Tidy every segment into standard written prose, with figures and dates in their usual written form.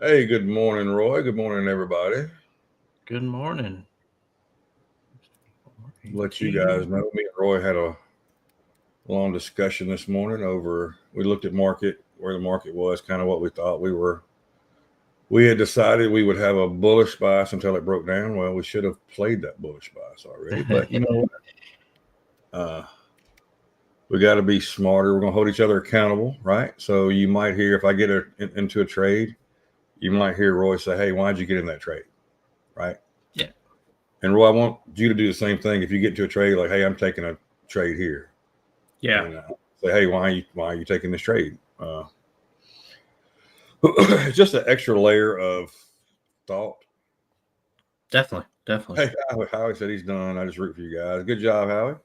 Hey, good morning, Roy. Good morning, everybody. Good morning. Let you guys know, me and Roy had a long discussion this morning over. We looked at where the market was, kind of what we thought we were. We had decided we would have a bullish bias until it broke down. Well, we should have played that bullish bias already, but you know what? We got to be smarter. We're gonna hold each other accountable, right? So you might hear if I get into a trade, you might hear Roy say, "Hey, why'd you get in that trade?" Right? Yeah. And Roy, I want you to do the same thing. If you get into a trade, like, "Hey, I'm taking a trade here," Yeah. and say, "Hey, why are you taking this trade?" It's just an extra layer of thought. Definitely. Definitely. Hey, Howie said he's done. I just root for you guys. Good job, Howie.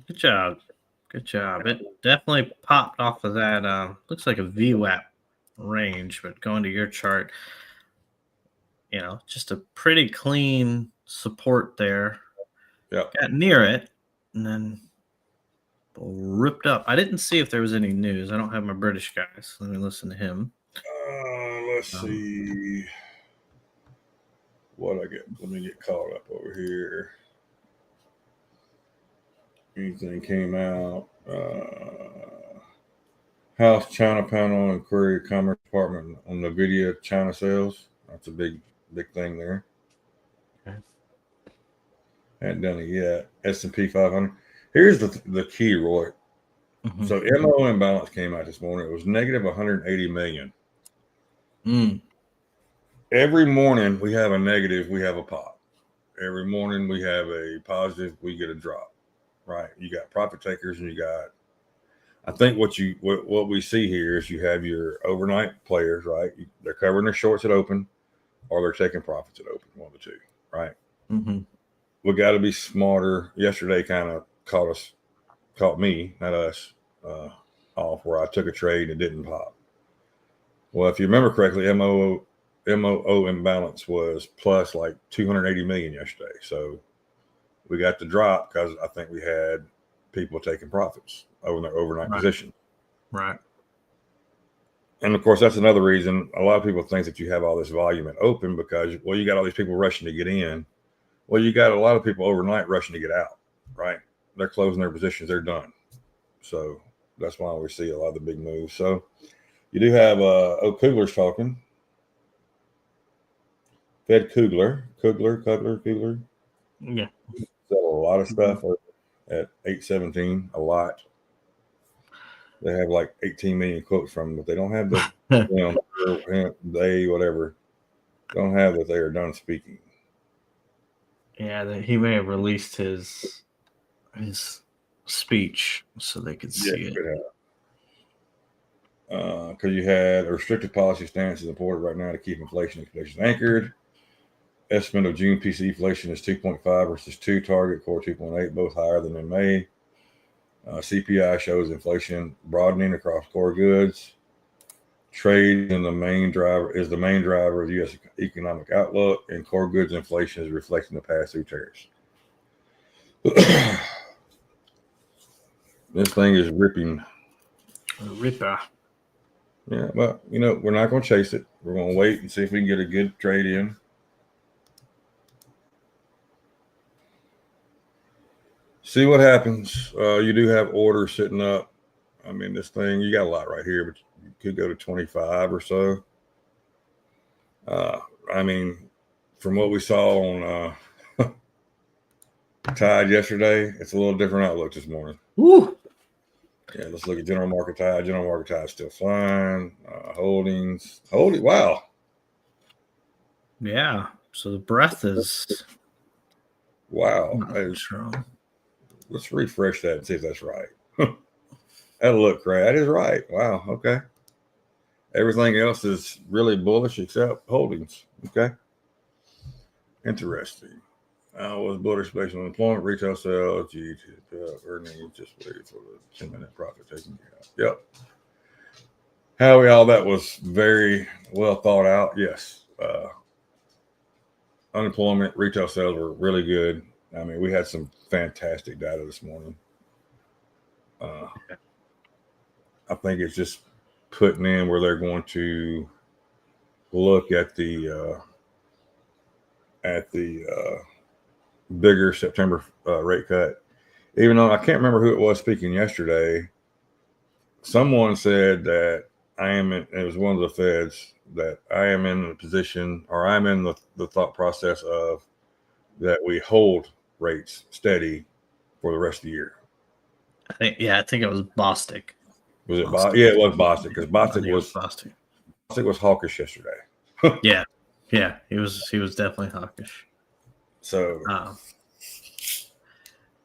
Good job. Good job. It definitely popped off of that. Looks like a VWAP range, but going to your chart, just a pretty clean support there. Yeah. Got near it and then ripped up. I didn't see if there was any news. I don't have my British guy, so let me listen to him. Let's see what I get. Let me get caught up over here. Anything came out? House China panel inquiry Commerce Department on NVIDIA China sales. That's a big thing there. Okay. Hadn't done it yet. S&P 500. Here's the key, Roy. Mm-hmm. So MO imbalance came out this morning. It was negative 180 million. Every morning we have a negative, we have a pop. Every morning we have a positive, we get a drop. Right? You got profit takers, and you got. I think what we see here is you have your overnight players, right? They're covering their shorts at open, or they're taking profits at open. One of the two, right? Mm-hmm. We got to be smarter. Yesterday kind of caught me, not us, off where I took a trade and it didn't pop. Well, if you remember correctly, MOO imbalance was plus like 280 million yesterday. So we got the drop because I think we had people taking profits over their overnight position. Right. And of course, that's another reason a lot of people think that you have all this volume at open because, well, you got all these people rushing to get in. Well, you got a lot of people overnight rushing to get out, right? They're closing their positions, they're done. So that's why we see a lot of the big moves. So you do have Kugler's talking. Fed Kugler. Yeah. Sell a lot of stuff at 817, a lot. They have like 18 million quotes from them, but they don't have the they whatever don't have that they are done speaking. Yeah, he may have released his speech so they could see it. Because you had a restrictive policy stance is important right now to keep inflation expectations anchored. Estimate of June PCE inflation is 2.5 versus 2 target, core 2.8, both higher than in May. CPI shows inflation broadening across core goods. Trade is the main driver of the U.S. economic outlook, and core goods inflation is reflecting the pass-through tariffs. This thing is ripping. Ripper. Yeah, but we're not going to chase it. We're going to wait and see if we can get a good trade in. See what happens. You do have orders sitting up. I mean, this thing, you got a lot right here, but you could go to 25 or so. I mean, from what we saw on Tide yesterday, it's a little different outlook this morning. Woo! Yeah, let's look at general market Tide. General market Tide is still flying. Holdings. Wow. Yeah. So the breath is. Wow. Let's refresh that and see if that's right. That'll look great. That is right. Wow. Okay. Everything else is really bullish except holdings. Okay. Interesting. Was bullish based on employment, retail sales, earnings, just waiting for the 10-minute profit taking you out. Yep. Howie, all that was very well thought out. Yes. Unemployment, retail sales were really good. I mean, we had some fantastic data this morning. I think it's just putting in where they're going to look at the bigger September rate cut. Even though I can't remember who it was speaking yesterday, someone said that it was one of the feds, that I am in the position, or I'm in the thought process of that we hold rates steady for the rest of the year. I think it was Bostic. Was it Bostic? Yeah, it was Bostic, because Bostic was hawkish yesterday. Yeah, he was definitely hawkish. So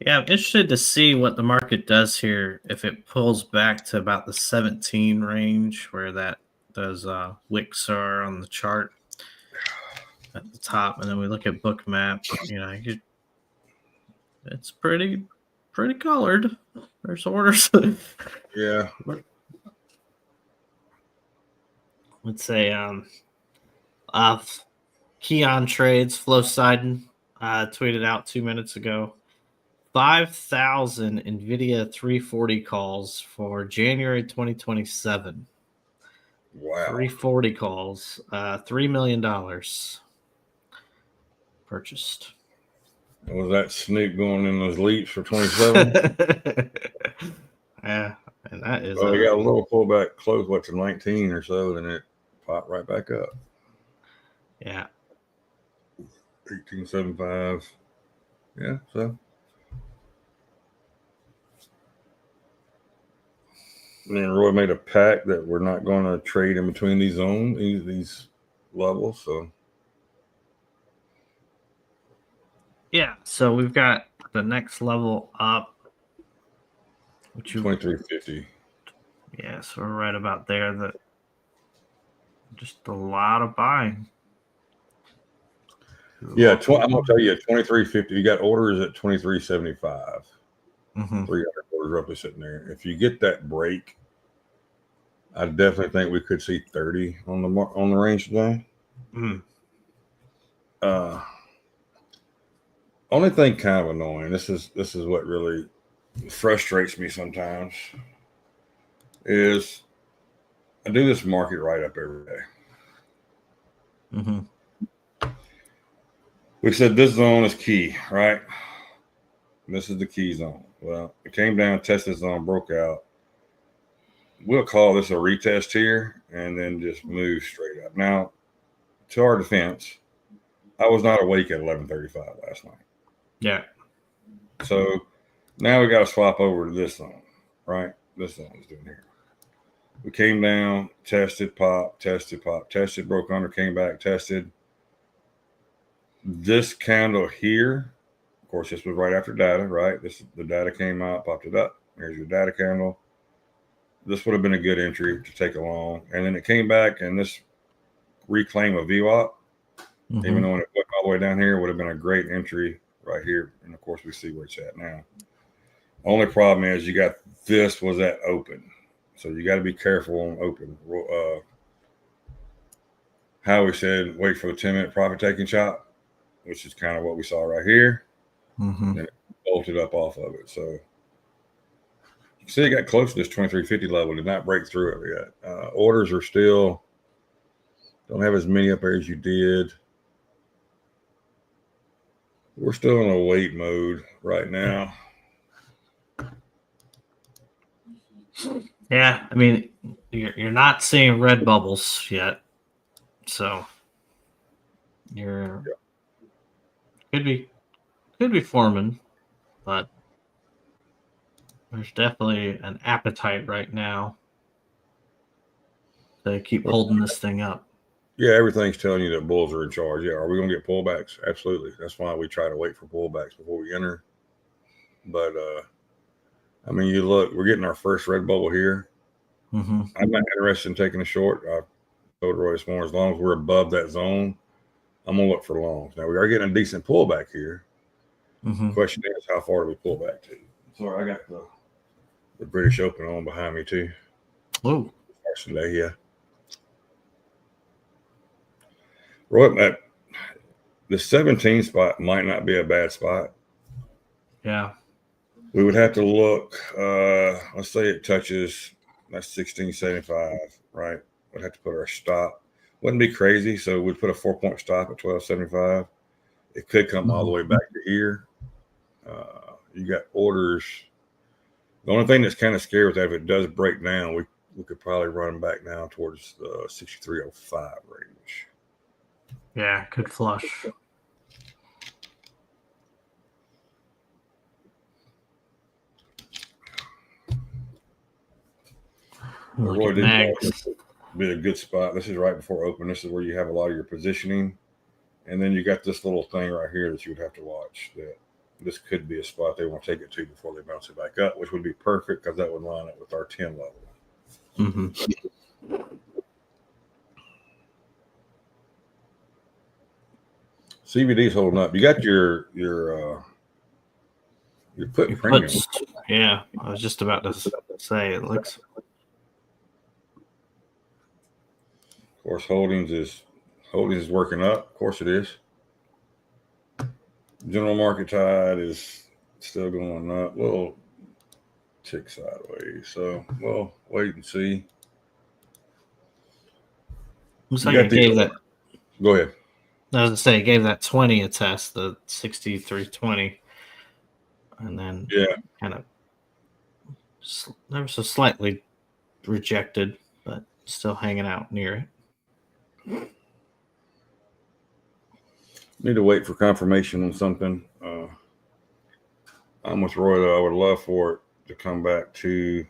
yeah, I'm interested to see what the market does here if it pulls back to about the 17 range where those wicks are on the chart at the top, and then we look at Bookmap. It's pretty colored. There's orders. Yeah. Let's say key on trades, Flow Sidon tweeted out 2 minutes ago. 5,000 NVIDIA 340 calls for January 2027. Wow. 340 calls, $3 million purchased. Was that Snoop going in those leaps for 27? Yeah, and that is. Well, we got a little pullback close, to 19 or so, then it popped right back up. Yeah. 1875. Yeah, so. And then Roy made a pact that we're not going to trade in between these zones, these levels. So. Yeah, so we've got the next level up, which 2350. Yeah, so we're right about there. That just a lot of buying. Yeah, I'm gonna tell you, 2350. You got orders at 2375. 300 orders roughly sitting there. If you get that break, I definitely think we could see 30 on the range today. Only thing kind of annoying. This is what really frustrates me sometimes. Is I do this market write up every day. We said this zone is key, right? This is the key zone. Well, it came down, tested zone, broke out. We'll call this a retest here and then just move straight up. Now, to our defense, I was not awake at 11:35 last night. Yeah. So now we got to swap over to this zone, right? This zone is doing here. We came down, tested, pop, tested, broke under, came back, tested. This candle here, of course, this was right after data, right? The data came out, popped it up. Here's your data candle. This would have been a good entry to take along. And then it came back, and this reclaim of VWAP, even though when it went all the way down here, would have been a great entry right here. And of course, we see where it's at now. Only problem is you got this was at open. So you got to be careful on open. Howie said, wait for the 10-minute profit taking chop, which is kind of what we saw right here. And it bolted up off of it. So you can see it got close to this 2350 level, did not break through it yet. Orders are still, don't have as many up there as you did. We're still in a wait mode right now. Yeah, I mean, you're not seeing red bubbles yet, so could be forming, but there's definitely an appetite right now to keep holding this thing up. Yeah, everything's telling you that bulls are in charge. Yeah, are we going to get pullbacks? Absolutely. That's why we try to wait for pullbacks before we enter. But I mean, you look, we're getting our first red bubble here. I'm not interested in taking a short. I told Roy this morning, as long as we're above that zone, I'm going to look for longs. Now, we are getting a decent pullback here. The question is, how far do we pull back to? Sorry, I got the British Open on behind me, too. Oh. Today, yeah. Roy, the 17 spot might not be a bad spot. Yeah. We would have to look, let's say it touches, that's 1675, right? We'd have to put our stop. Wouldn't be crazy. So we'd put a 4-point stop at 1275. It could come all the way back to here. You got orders. The only thing that's kind of scary with that, if it does break down, we could probably run back down towards the 6305 range. Yeah, could flush. Look at mags. Be a good spot. This is right before open. This is where you have a lot of your positioning. And then you got this little thing right here that you would have to watch. That this could be a spot they want to take it to before they bounce it back up, which would be perfect because that would line up with our 10 level. Mm-hmm. CBD's holding up. You got your put premium. Yeah, I was just about to say it looks. Of course, holdings is working up. Of course, it is. General market tide is still going up. Little tick sideways. So we'll wait and see. So you gave that. Go ahead. I was gonna say, gave that 20 a test, the 6320, and then kind of ever so slightly rejected, but still hanging out near it. Need to wait for confirmation on something. I'm with Roy though. I would love for it to come back to.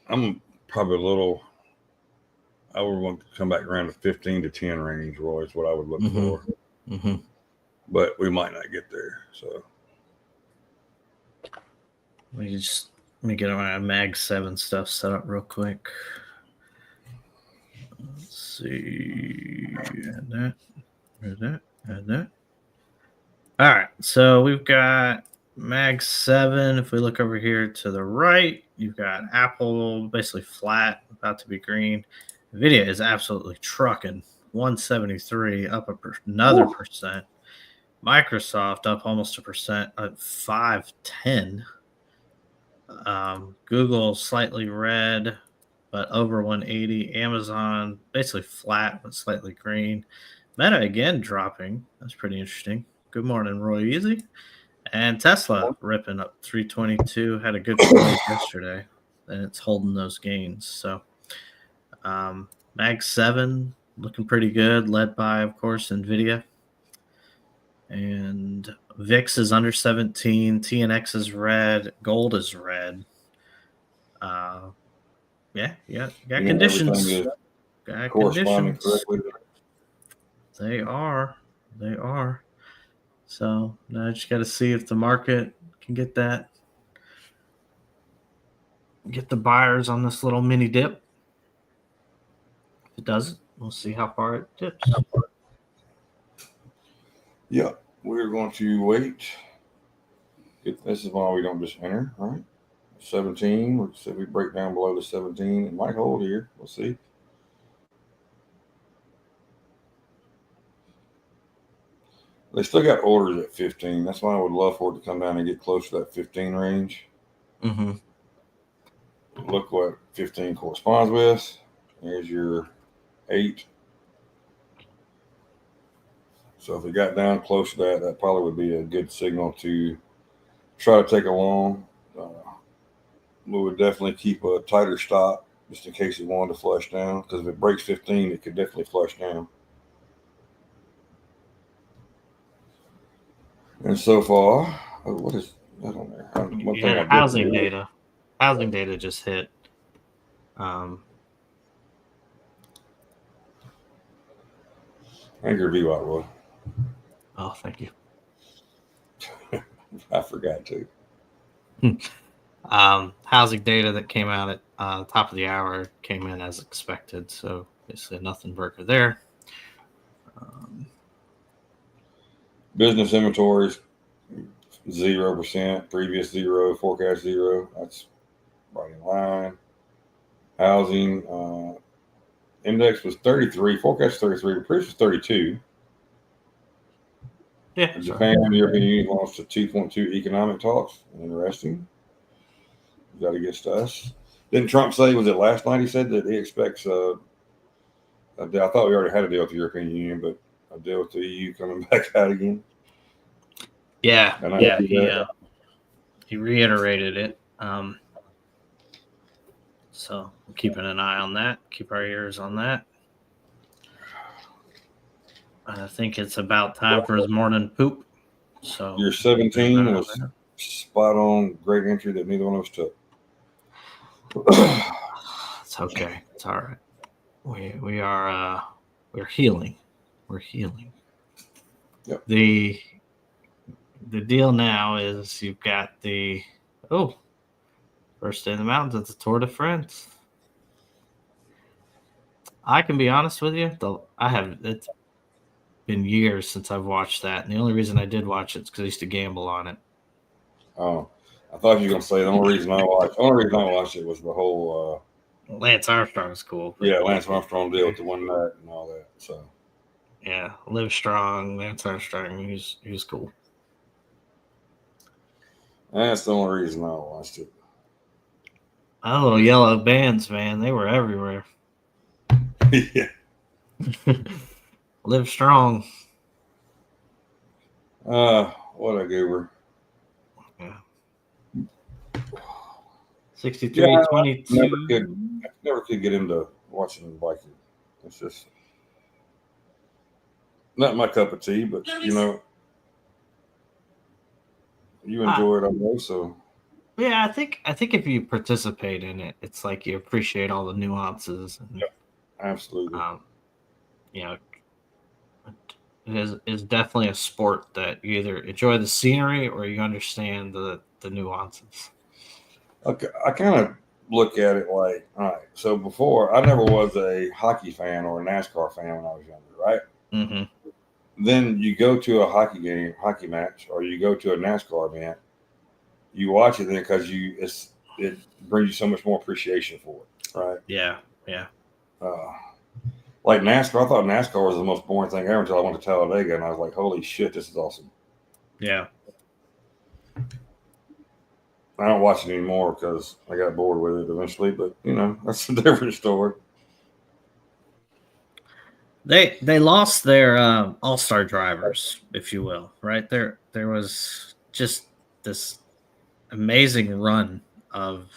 I'm probably a little. I would want to come back around the 15 to 10 range, Roy, is what I would look for. Mm-hmm. But we might not get there. So let me get my Mag 7 stuff set up real quick. Let's see. Add that. All right. So we've got Mag 7. If we look over here to the right, you've got Apple basically flat, about to be green. Nvidia is absolutely trucking. 173 up another percent. Microsoft up almost 1% at 510. Google slightly red, but over 180. Amazon basically flat, but slightly green. Meta again dropping. That's pretty interesting. Good morning, Roy Easy. And Tesla ripping up 322. Had a good close yesterday, and it's holding those gains. So Mag 7 looking pretty good, led by, of course, Nvidia. And VIX is under 17. TNX is red. Gold is red. Got conditions. Got conditions. They are. So now I just got to see if the market can get the buyers on this little mini dip. If it doesn't, we'll see how far it dips. Yeah, we're going to wait. This is why we don't just enter, right? 17. So we break down below the 17. It might hold here. We'll see. They still got orders at 15. That's why I would love for it to come down and get close to that 15 range. Mm-hmm. Look what 15 corresponds with. There's your 8. So if it got down close to that, that probably would be a good signal to try to take a long. We would definitely keep a tighter stop just in case it wanted to flush down. Because if it breaks 15, it could definitely flush down. And so far, what is that on there? Housing data. Housing data just hit. Thank you, VWAT, Roy. Oh, thank you. I forgot to. Housing data that came out at top of the hour came in as expected. So basically nothing burger there. Business inventories 0%, previous 0, forecast 0. That's right in line. Housing index was 33, forecast 33, the previous was 32. Yeah. Japan and the European Union launched a 2.2 economic talks. Interesting. Got against us. Didn't Trump say, was it last night he said that he expects I thought we already had a deal with the European Union, but a deal with the EU coming back out again. Yeah, he reiterated it. So I'm keeping an eye on that. Keep our ears on that. I think it's about time for his morning poop. So your 17 was spot on. Great entry that neither one of us took. It's okay. It's all right. We're healing. We're healing. Yep. The deal now is you've got the first day in the mountains. It's a Tour de France. I can be honest with you. It's been years since I've watched that, and the only reason I did watch it is because I used to gamble on it. Oh, I thought you were gonna say the only reason I watched it was the whole Lance Armstrong's cool. Lance Armstrong deal with the one night and all that. So yeah, Live Strong, Lance Armstrong, he's cool. That's the only reason I watched it. Oh, yellow bands, man, they were everywhere. Yeah. Live Strong. What a goober. Yeah. 63-22. Never could get into watching Viking. It's just not my cup of tea, but you enjoy it, I know. So yeah, I think if you participate in it, it's like you appreciate all the nuances. And, absolutely. It is definitely a sport that you either enjoy the scenery or you understand the nuances. Okay, I kind of look at it like, all right. So before, I never was a hockey fan or a NASCAR fan when I was younger, right? Mm-hmm. Then you go to a hockey match, or you go to a NASCAR event. You watch it then because it brings you so much more appreciation for it, right? Yeah. Like NASCAR, I thought NASCAR was the most boring thing ever until I went to Talladega, and I was like, "Holy shit, this is awesome!" Yeah. I don't watch it anymore because I got bored with it eventually. But that's a different story. They lost their all-star drivers, if you will, right? There was just this amazing run of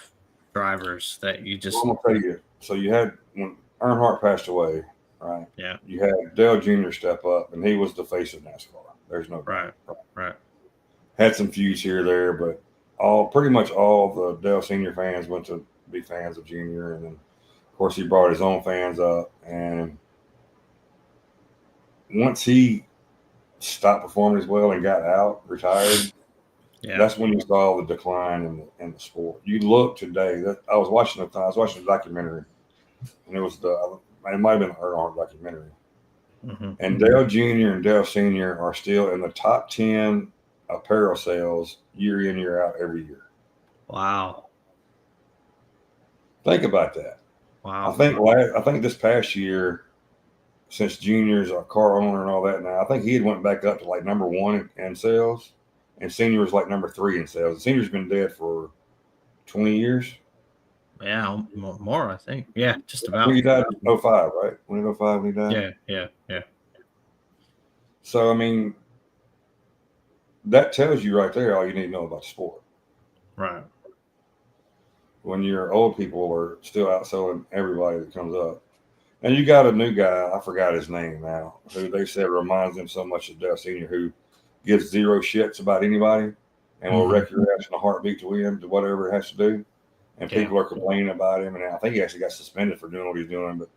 drivers that you just. Well, I'm gonna tell you. So you had when Earnhardt passed away, right? Yeah. You had Dale Jr. step up, and he was the face of NASCAR. There's no doubt. Right. Had some feuds here or there, but pretty much all the Dale Senior fans went to be fans of Junior, and then of course he brought his own fans up, and once he stopped performing as well and got out, retired, that's when you saw the decline in the sport. You look today. I was watching a documentary, and it might have been an Earnhardt documentary. Mm-hmm. And Dale Jr. and Dale Sr. are still in the top 10 apparel sales year in, year out, every year. Wow. Think about that. Wow. I think this past year, since Junior's a car owner and all that now, I think he had went back up to like number 1 in sales, and Senior was like number 3 in sales. Senior's been dead for 20 years. Yeah, more, I think. Yeah, just about. He died in 05, right? 2005 when he died? Yeah. So, I mean, that tells you right there all you need to know about the sport. Right. When your old people are still outselling everybody that comes up. And you got a new guy, I forgot his name now, who they said reminds them so much of Dale Sr., who gives zero shits about anybody and will wreck your ass in a heartbeat to win, to whatever it has to do. And people are complaining about him. And I think he actually got suspended for doing what he's doing. But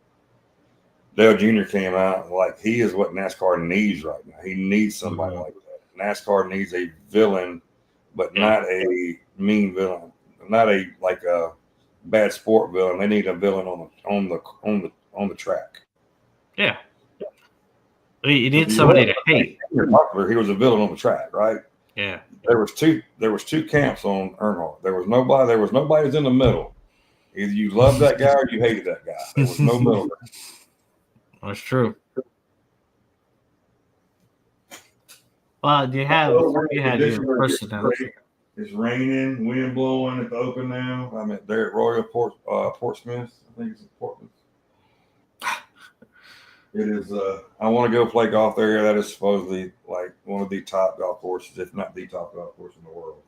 Dale Jr. came out like he is what NASCAR needs right now. He needs somebody like that. NASCAR needs a villain, but not a mean villain, not a bad sport villain. They need a villain on the track. Yeah. You need somebody to hate. He was a villain on the track, right? Yeah. There was two camps on Earnhardt. There was nobody that's in the middle. Either you loved that guy or you hated that guy. There was no middle. That's true. Well, you had your personality. It's raining, wind blowing at the open now. I'm at there at Royal Portsmouth. I think it's in Portsmouth. It is. I want to go play golf there. That is supposedly like one of the top golf courses, if not the top golf course in the world.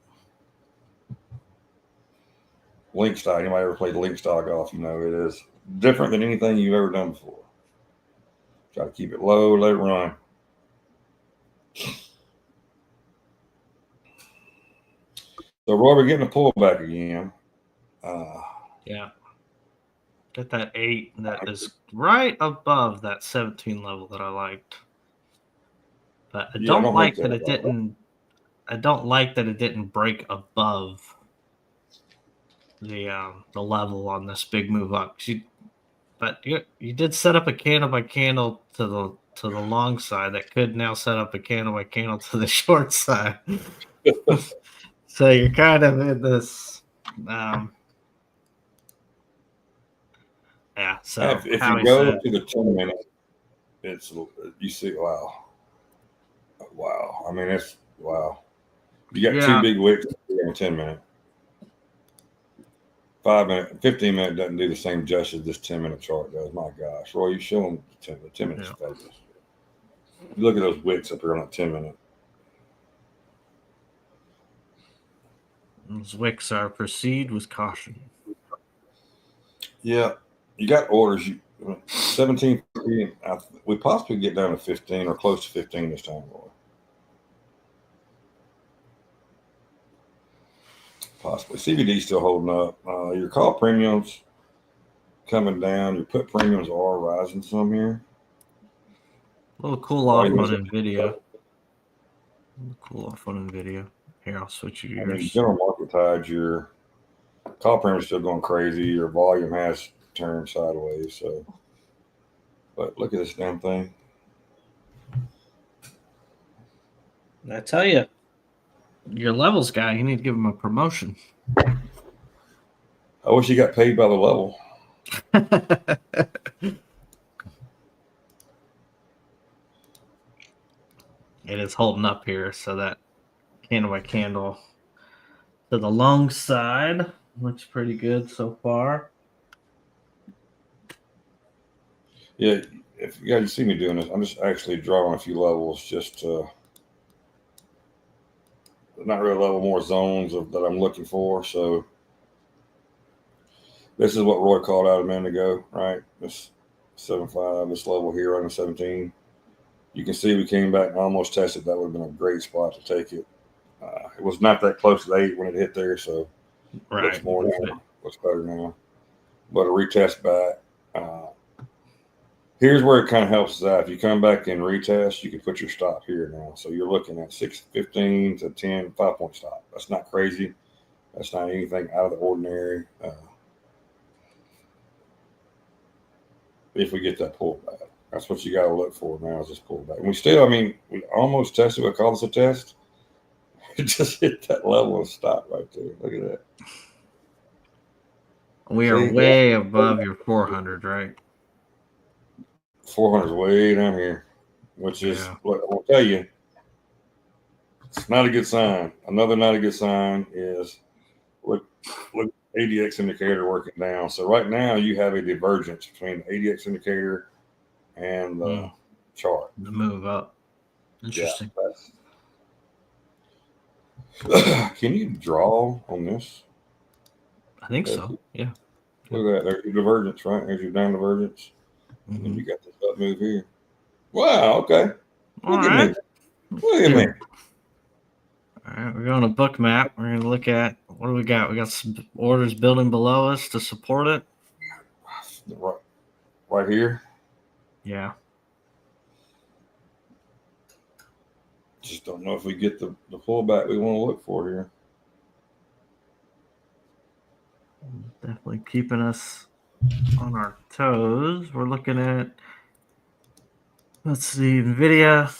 Link style. Anybody ever played link style golf? You know it is different than anything you've ever done before. Try to keep it low, let it run. So, Roy, we're getting a pullback again. Yeah. Get that 8 that is right above that 17 level that I liked. But I don't like that it didn't. I don't like that it didn't break above the level on this big move up. But you did set up a candle by candle to the long side that could now set up a candle by candle to the short side. So you're kind of in this. Yeah. So if you go to the 10 minute, it's you see, wow. I mean, it's wow. You got two big wicks in 10 minute. 5 minute, 15 minute doesn't do the same justice this 10-minute chart does. My gosh, Roy, you show them the 10 minute status. You look at those wicks up here on that 10 minute. Those wicks are proceed with caution. Yeah, you got orders. 17, we possibly get down to 15 or close to 15 this time, Roy. Possibly. CBD still holding up. Your call premiums coming down. Your put premiums are rising some here. A little cool off on NVIDIA. Here, I'll switch yours. I mean, general market tides, your call premium is still going crazy. Your volume has turned sideways. So, but look at this damn thing. I tell you, your levels guy, you need to give him a promotion. I wish he got paid by the level. It is holding up here, so that candle by candle to the long side looks pretty good so far. Yeah, if you guys see me doing this, I'm just actually drawing a few levels, just not really level, more zones that I'm looking for. So this is what Roy called out a minute ago, right? This 7.5, this level here on the 17. You can see we came back and almost tested. That would have been a great spot to take it. It was not that close to 8 when it hit there, so looks more now. Looks better now. But a retest back. Here's where it kind of helps us out. If you come back and retest, you can put your stop here now. So you're looking at 6.15 to 10, 5-point stop. That's not crazy. That's not anything out of the ordinary. If we get that pullback, that's what you got to look for now is this pullback. And we still, I mean, we almost tested what calls a test. It just hit that level and stopped right there. Look at that. We are way above your 400, right? 400 is way down here, which is what I'll tell you. It's not a good sign. Another not a good sign is look ADX indicator working down. So right now you have a divergence between the ADX indicator and the chart. The move up. Interesting. Yeah, can you draw on this? I think so. Yeah. Look at that. There's your divergence, right? There's your down divergence. Mm-hmm. And you got this up move here. Wow. Okay. Look at me. Look at me. All right. We're going to Bookmap. We're going to look at what do we got? We got some orders building below us to support it. Right here. Yeah. Just don't know if we get the pullback we want to look for here. Definitely keeping us on our toes. We're looking at, let's see, NVIDIA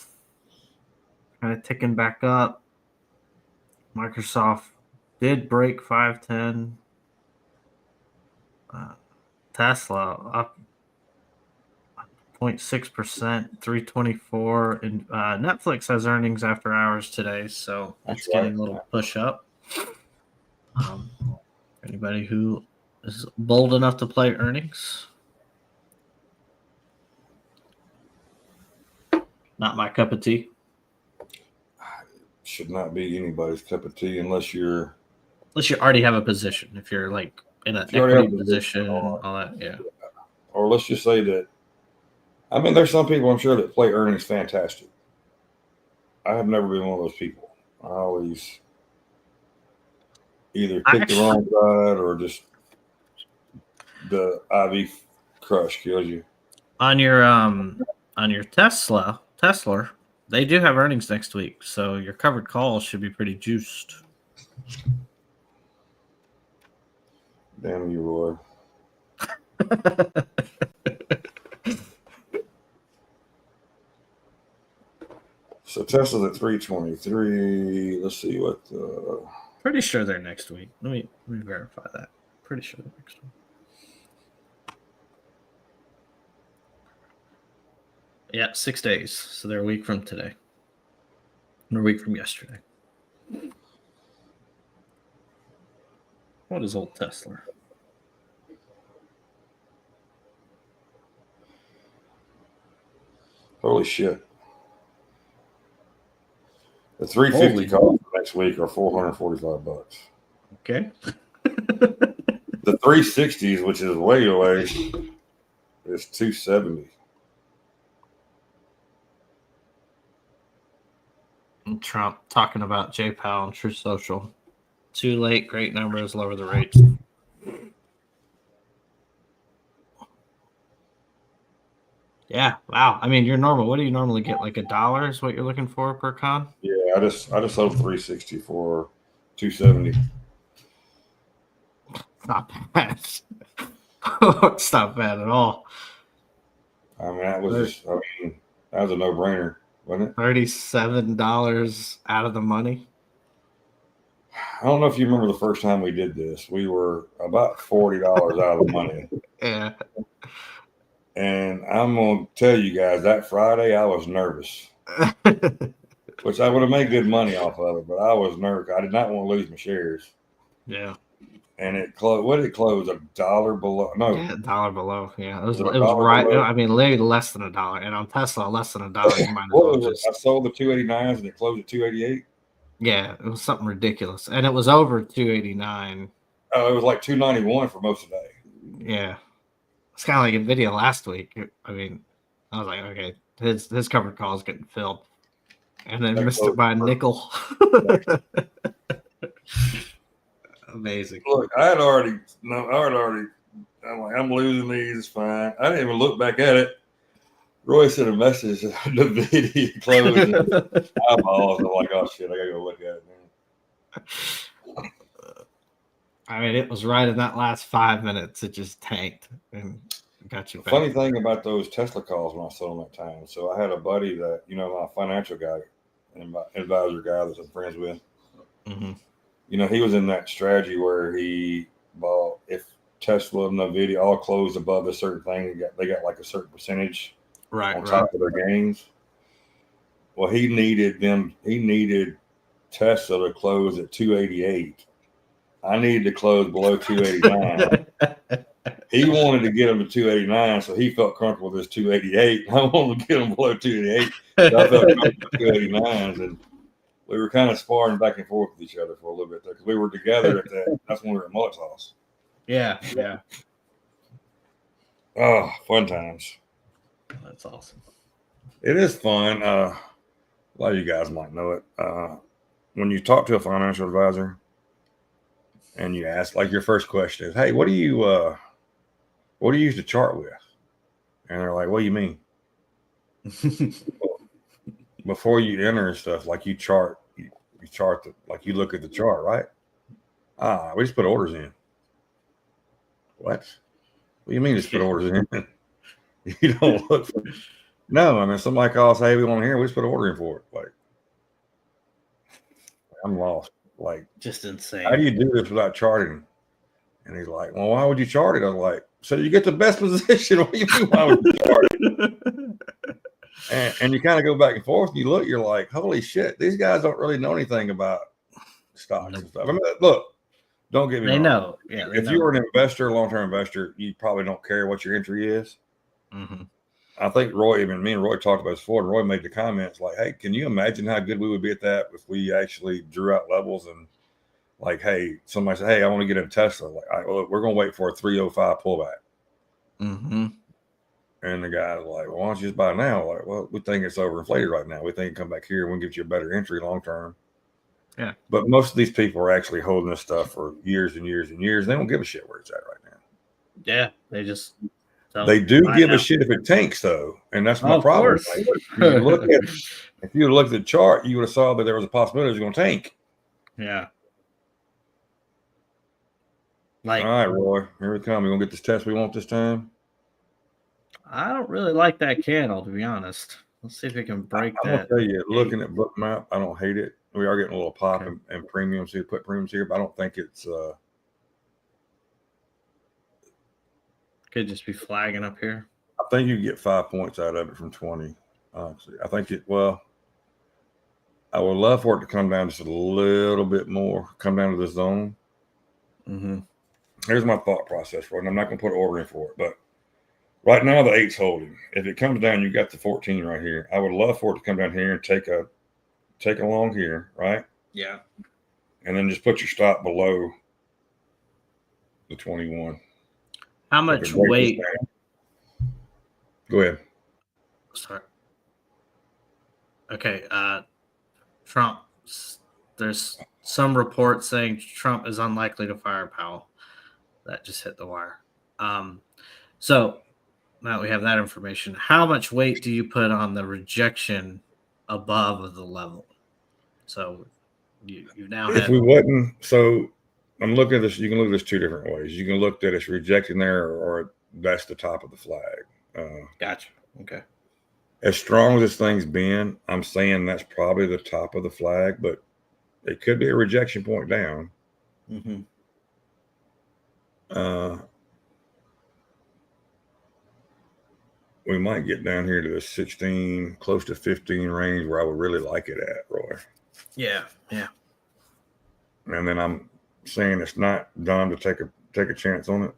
kind of ticking back up. Microsoft did break 510. Tesla up 0.6%, 324. And Netflix has earnings after hours today, so it's getting a little push up. Anybody who is bold enough to play earnings. Not my cup of tea. Should not be anybody's cup of tea unless you already have a position. If you're like in an equity position, all that, yeah. Or let's just say that. I mean, there's some people I'm sure that play earnings fantastic. I have never been one of those people. I always either pick the wrong side or just the IV crush kills you. On your Tesla, they do have earnings next week, so your covered calls should be pretty juiced. Damn you, Roy. So Tesla's at 323. Let's see what. Pretty sure they're next week. Let me verify that. Pretty sure they're next week. Yeah, 6 days. So they're a week from today. Or a week from yesterday. What is old Tesla? Holy shit. The 350 calls next week are $445. Okay. The 360s, which is way away, is $270. And Trump talking about J. Powell and True Social. Too late, great numbers, lower the rates. Yeah, wow. I mean, you're normal. What do you normally get? Like $1 is what you're looking for per con? Yeah, I just sold 360 for 270. Not bad. It's not bad at all. I mean, that was a no-brainer, wasn't it? $37 out of the money. I don't know if you remember the first time we did this. We were about $40 out of the money. Yeah. And I'm going to tell you guys, that Friday I was nervous, which I would have made good money off of it, but I was nervous. I did not want to lose my shares. Yeah. And it closed. What did it close? $1 below? No, yeah, $1 below. Yeah, it was right. Below? I mean, maybe less than $1. And on Tesla, less than $1. You might as what well was it? I sold the 289s and it closed at 288. Yeah, it was something ridiculous, and it was over 289. Oh, it was like 291 for most of the day. Yeah, it's kind of like Nvidia last week. I mean, I was like, okay, his covered call is getting filled, and then missed it by a nickel. Amazing. Look, I'm like, I'm losing these. It's fine. I didn't even look back at it. Roy sent a message. The video closed. And eyeballs. I'm like, oh shit, I gotta go look at it, man. I mean, it was right in that last 5 minutes. It just tanked and got you back. Funny thing about those Tesla calls when I sold them that time. So I had a buddy that, my financial guy and my advisor guy that I'm friends with. Mm-hmm. He was in that strategy where he bought, if Tesla and Nvidia all closed above a certain thing, they got like a certain percentage on top of their gains. Well, he needed Tesla to close at 288. I needed to close below 289. He wanted to get them to 289, so he felt comfortable with this 288. I wanted to get them below 288. So I felt comfortable with 289s, and we were kind of sparring back and forth with each other for a little bit there because we were together at that. That's when we were at Mullet's house. Yeah. Oh, fun times. That's awesome. It is fun. A lot of you guys might know it. When you talk to a financial advisor and you ask, like, your first question is, "Hey, what do you use to chart with?" And they're like, "What do you mean?" Before you enter stuff, like you chart, you look at the chart, right? We just put orders in. What do you mean just put orders in? You don't look for. No, I mean, somebody calls, "Hey, we want to hear." We just put an order in for it. Like, I'm lost. Like, just insane. How do you do this without charting? And he's like, "Well, why would you chart it?" I was like, "So you get the best position." What do you mean? Why would you chart it? And you kind of go back and forth. And you look, you're like, "Holy shit! These guys don't really know anything about stocks and stuff." I mean, look, don't get me wrong. They know. Yeah. If you were an investor, long-term investor, you probably don't care what your entry is. Mm-hmm. I think me and Roy talked about this before, and Roy made the comments like, hey, can you imagine how good we would be at that if we actually drew out levels and like, hey, somebody said, hey, I want to get in Tesla. Like, all right, well, we're going to wait for a 305 pullback. Mm-hmm. And the guy's like, well, why don't you just buy now? Like, well, we think it's overinflated right now. We think it come back here and we'll get you a better entry long term. Yeah. But most of these people are actually holding this stuff for years and years and years. They don't give a shit where it's at right now. Yeah, they just They do give a shit if it tanks, though, and that's my problem. Of course. Like, if you look at the chart, you would have saw that there was a possibility it was going to tank. Yeah. Like, all right, Roy, here we come. We gonna get this test we want this time. I don't really like that candle, to be honest. Let's see if we can break that. I'm gonna tell you, looking at Bookmap, I don't hate it. We are getting a little pop and premiums here, put premiums here, but I don't think it's could just be flagging up here. I think you get 5 points out of it from 20. Honestly, I think I would love for it to come down just a little bit more, come down to the zone. Mm-hmm. Here's my thought process for it. And I'm not going to put an order in for it, but right now the 8's holding. If it comes down, you got the 14 right here. I would love for it to come down here and take a long here, right? Yeah. And then just put your stop below the 21. How much weight? Go ahead. Sorry. Okay. Trump. There's some reports saying Trump is unlikely to fire Powell. That just hit the wire. So now we have that information. How much weight do you put on the rejection above the level? So you now have. If we wouldn't, so I'm looking at this. You can look at this two different ways. You can look at it's rejecting there, or that's the top of the flag. Gotcha. Okay. As strong as this thing's been, I'm saying that's probably the top of the flag, but it could be a rejection point down. Mm-hmm. We might get down here to the 16, close to 15 range where I would really like it at, Roy. Yeah. And then I'm saying it's not done to take a chance on it.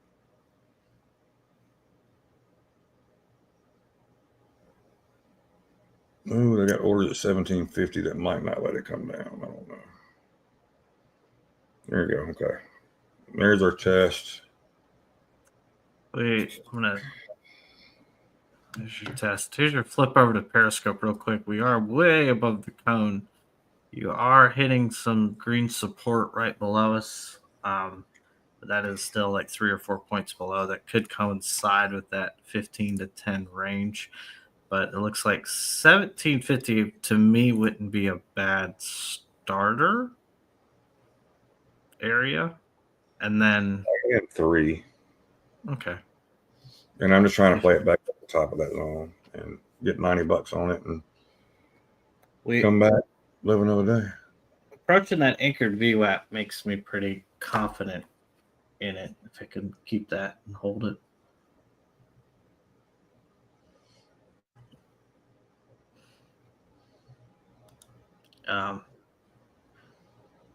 Oh, they got orders at 1750 that might not let it come down. I don't know. There we go. Okay. There's our test. Wait, there's your test. Here's your flip over to Periscope real quick. We are way above the cone. You are hitting some green support right below us. But that is still like 3 or 4 points below. That could coincide with that 15 to 10 range. But it looks like 1750 to me wouldn't be a bad starter area. And then I had 3. Okay. And I'm just trying to play it back at the top of that zone and get $90 on it and come back, live another day. Approaching that anchored VWAP makes me pretty confident in it if I can keep that and hold it.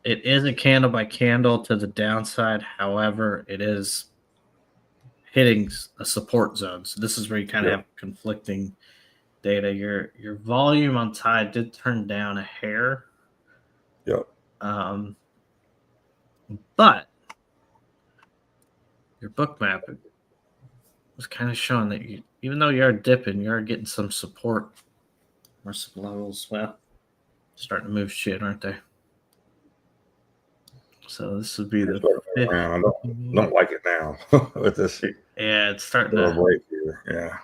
It is a candle by candle to the downside. However, it is hitting a support zone. So this is where you kind of have conflicting data. Your volume on Tide did turn down a hair. Yep. But your Bookmap was kind of showing that even though you are dipping, you are getting some support or some levels. Well, starting to move shit, aren't they? So this would be the fifth. I don't like it now with this. Yeah, it's starting to break here. Yeah.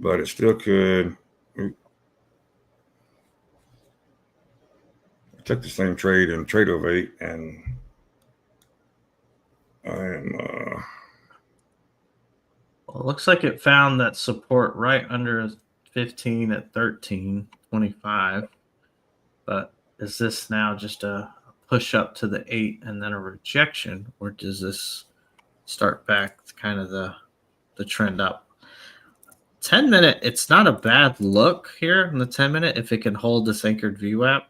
But it still could. I took the same trade in trade of 8, and I am. Well, it looks like it found that support right under 15 at 13.25. But is this now just a push up to the 8 and then a rejection, or does this start back to kind of the trend up? 10-minute, it's not a bad look here in the 10-minute if it can hold this anchored VWAP.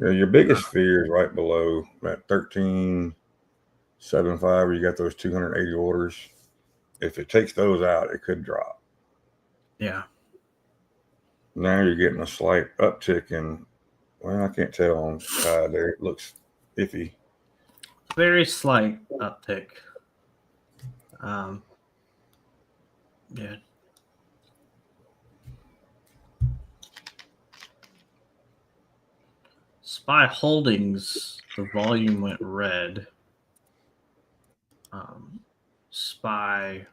Yeah, your biggest fear is right below that 13 7.5, or you got those 280 orders. If it takes those out, it could drop. Yeah. Now you're getting a slight uptick in, well, I can't tell on side there. It looks iffy. Very slight uptick. Yeah. SPY Holdings, the volume went red. SPY,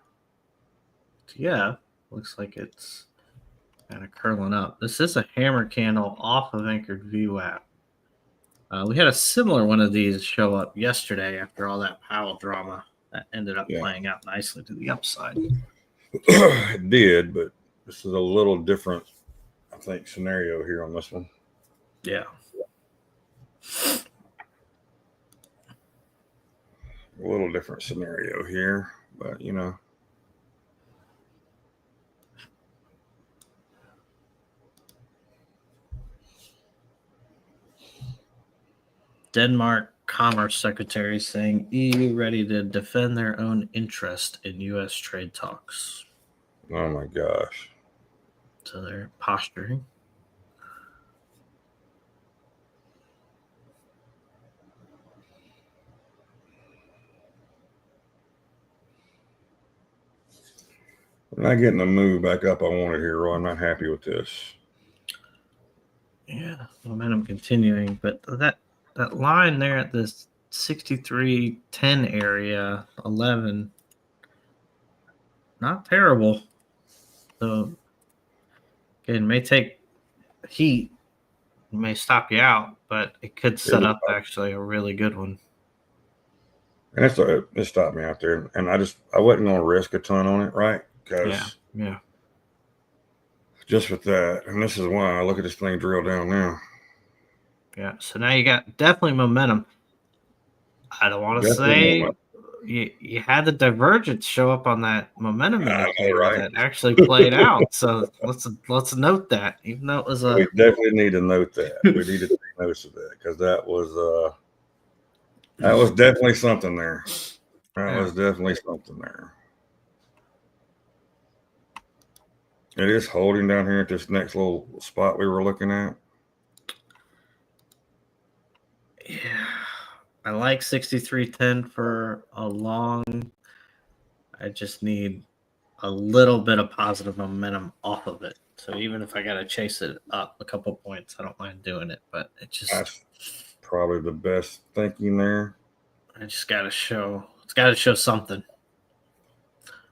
yeah, looks like it's kind of curling up. This is a hammer candle off of Anchored View app. We had a similar one of these show up yesterday after all that Powell drama that ended up playing out nicely to the upside. It did, but this is a little different, I think, scenario here on this one. Yeah. A little different scenario here, but you know. Denmark Commerce Secretary saying EU ready to defend their own interest in U.S. trade talks. Oh my gosh. So they're posturing. We're not getting the move back up I wanted here, Roy. I'm not happy with this. Yeah, momentum continuing, but that line there at this 63.10 area, 11, not terrible. So again, may take heat, may stop you out, but it could set up actually a really good one. And it stopped me out there, and I wasn't going to risk a ton on it, right? Because yeah. Just with that, and this is why I look at this thing drill down now. Yeah, so now you got definitely momentum. I don't want to say you had the divergence show up on that momentum indicator that actually played out. So let's note that, even though it was we definitely need to note that. We need to take notice of that because that was definitely something there. That was definitely something there. It is holding down here at this next little spot we were looking at. Yeah, I like 63.10 for a long. I just need a little bit of positive momentum off of it. So even if I got to chase it up a couple points, I don't mind doing it. But that's probably the best thinking there. I just got to show. It's got to show something.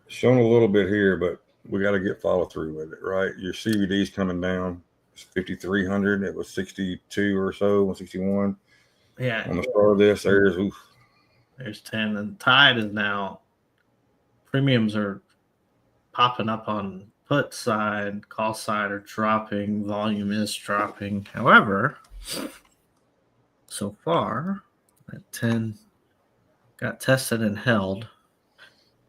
Showing a little bit here, but we got to get follow through with it, right? Your CVD's coming down. It's 5,300. It was 62 or so, 161. Yeah. On the start of this, there's 10, and the tide is now. Premiums are popping up on put side, call side are dropping, volume is dropping. However, so far, that 10 got tested and held.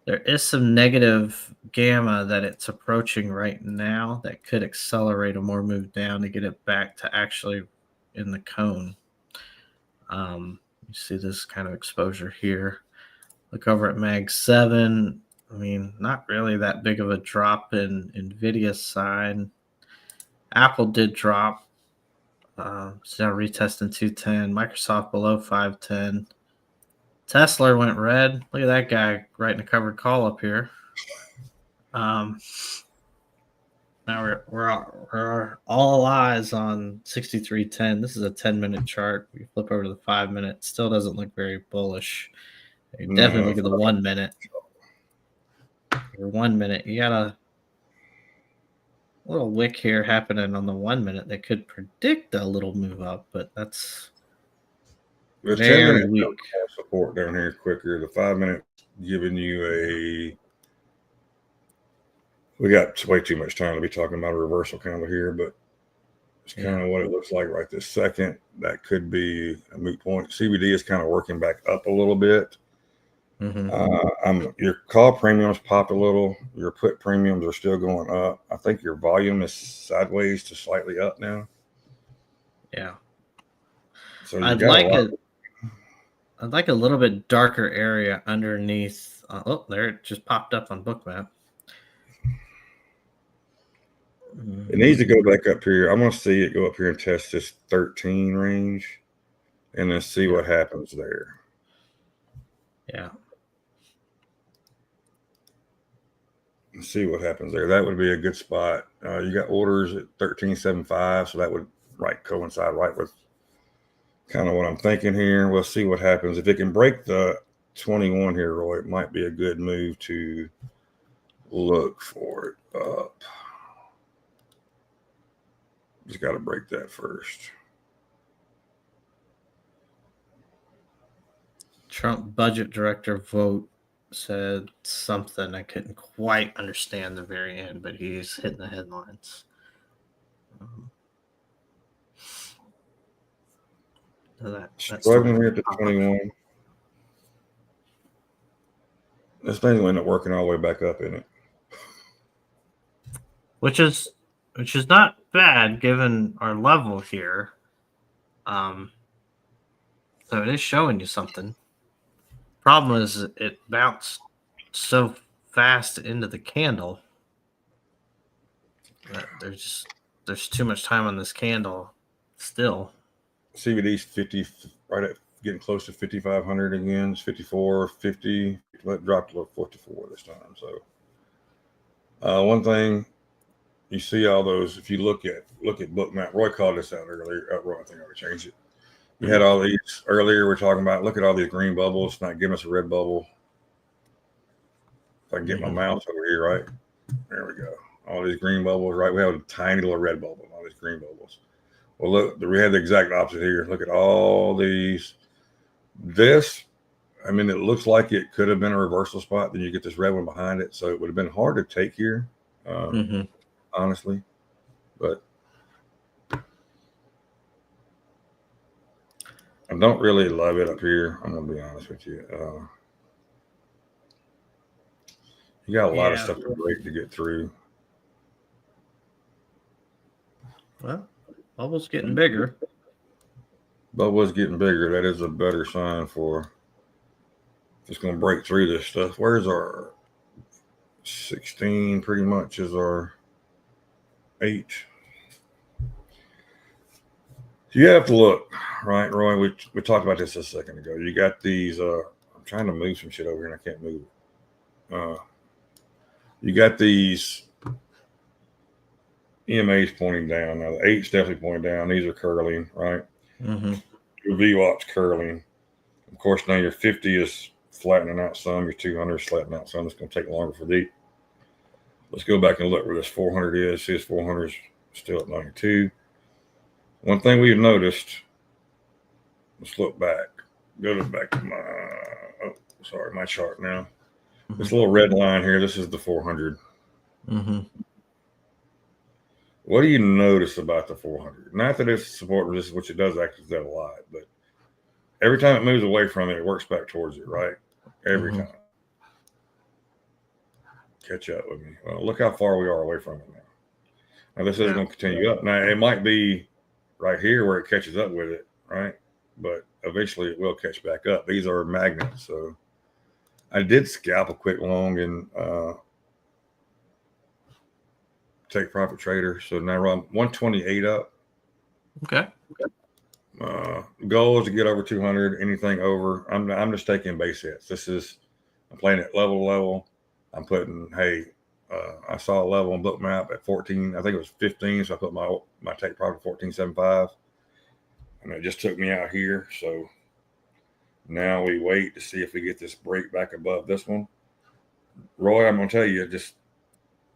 There is some negative gamma that it's approaching right now that could accelerate a more move down to get it back to actually in the cone. You see this kind of exposure here. Look over at Mag 7. I mean, not really that big of a drop in NVIDIA's side. Apple did drop. It's now retesting 210. Microsoft below 510. Tesla went red. Look at that guy writing a covered call up here. Now we're all eyes on 63.10. This is a 10-minute chart. We flip over to the 5-minute. Still doesn't look very bullish. You definitely look at the 1 minute. Your 1 minute, you got a little wick here happening on the 1 minute that could predict a little move up, but that's very weak. Support down here quicker. The 5 minute giving you we got way too much time to be talking about a reversal candle here, but it's kind of what it looks like right this second. That could be a moot point. CBD is kind of working back up a little bit. Your call premiums popped a little. Your put premiums are still going up. I think your volume is sideways to slightly up now. Yeah. So I'd like I'd like a little bit darker area underneath. Oh, there it just popped up on Bookmap. It needs to go back up here. I'm going to see it go up here and test this 13 range and then see what happens there. Yeah. And see what happens there. That would be a good spot. You got orders at 13.75, so that would coincide right with kind of what I'm thinking here. We'll see what happens. If it can break the 21 here, Roy, it might be a good move to look for it up. Just got to break that first. Trump budget director vote said something I couldn't quite understand the very end, but he's hitting the headlines. Struggling here at the 21. This thing's going to end up working all the way back up, isn't it? Which is not bad given our level here. So it is showing you something. Problem is it bounced so fast into the candle that there's too much time on this candle still. CBD's 50, right at getting close to 5,500 again. It's 54, 50. It dropped to 44 this time. So one thing you see all those, if you look at Bookmap, Roy called this out earlier. Roy, I think I would change it. You had all these earlier. We're talking about, look at all these green bubbles, not giving us a red bubble. If I can get my mouse over here, right? There we go. All these green bubbles, right? We have a tiny little red bubble, all these green bubbles. Well, look, we had the exact opposite here. Look at all these. This, I mean, it looks like it could have been a reversal spot. Then you get this red one behind it. So it would have been hard to take here, honestly. But I don't really love it up here. I'm going to be honest with you. You got a lot of stuff to break to get through. Well, bubble's getting bigger. Bubble's getting bigger. That is a better sign for it's going to break through this stuff. Where's our 16? Pretty much is our 8. You have to look, right, Roy? We talked about this a second ago. You got these. I'm trying to move some shit over here and I can't move it. You got these EMAs pointing down. Now the 8's definitely pointing down. These are curling, right? Your VWAP's curling. Of course, now your 50 is flattening out some. Your 200 is flattening out some. It's going to take longer for these. Let's go back and look where this 400 is. See, this 400 is still at 92. One thing we've noticed, let's look back. Go back to my chart now. This little red line here, this is the 400. What do you notice about the 400? Not that it's support resistance, which it does act as that a lot, but every time it moves away from it, it works back towards it, right? Every time. Catch up with me. Well, look how far we are away from it now. Now, this is going to continue up. Now, it might be right here where it catches up with it, right? But eventually it will catch back up. These are magnets, so I did scalp a quick long and take profit trader. So now we're on 128 up. Okay. Goal is to get over 200. Anything over, I'm just taking base hits. I'm playing it level to level. I'm putting, I saw a level on Bookmap at 14. I think it was 15. So I put my take profit 14.75, and it just took me out here. So now we wait to see if we get this break back above this one. Roy, I'm going to tell you just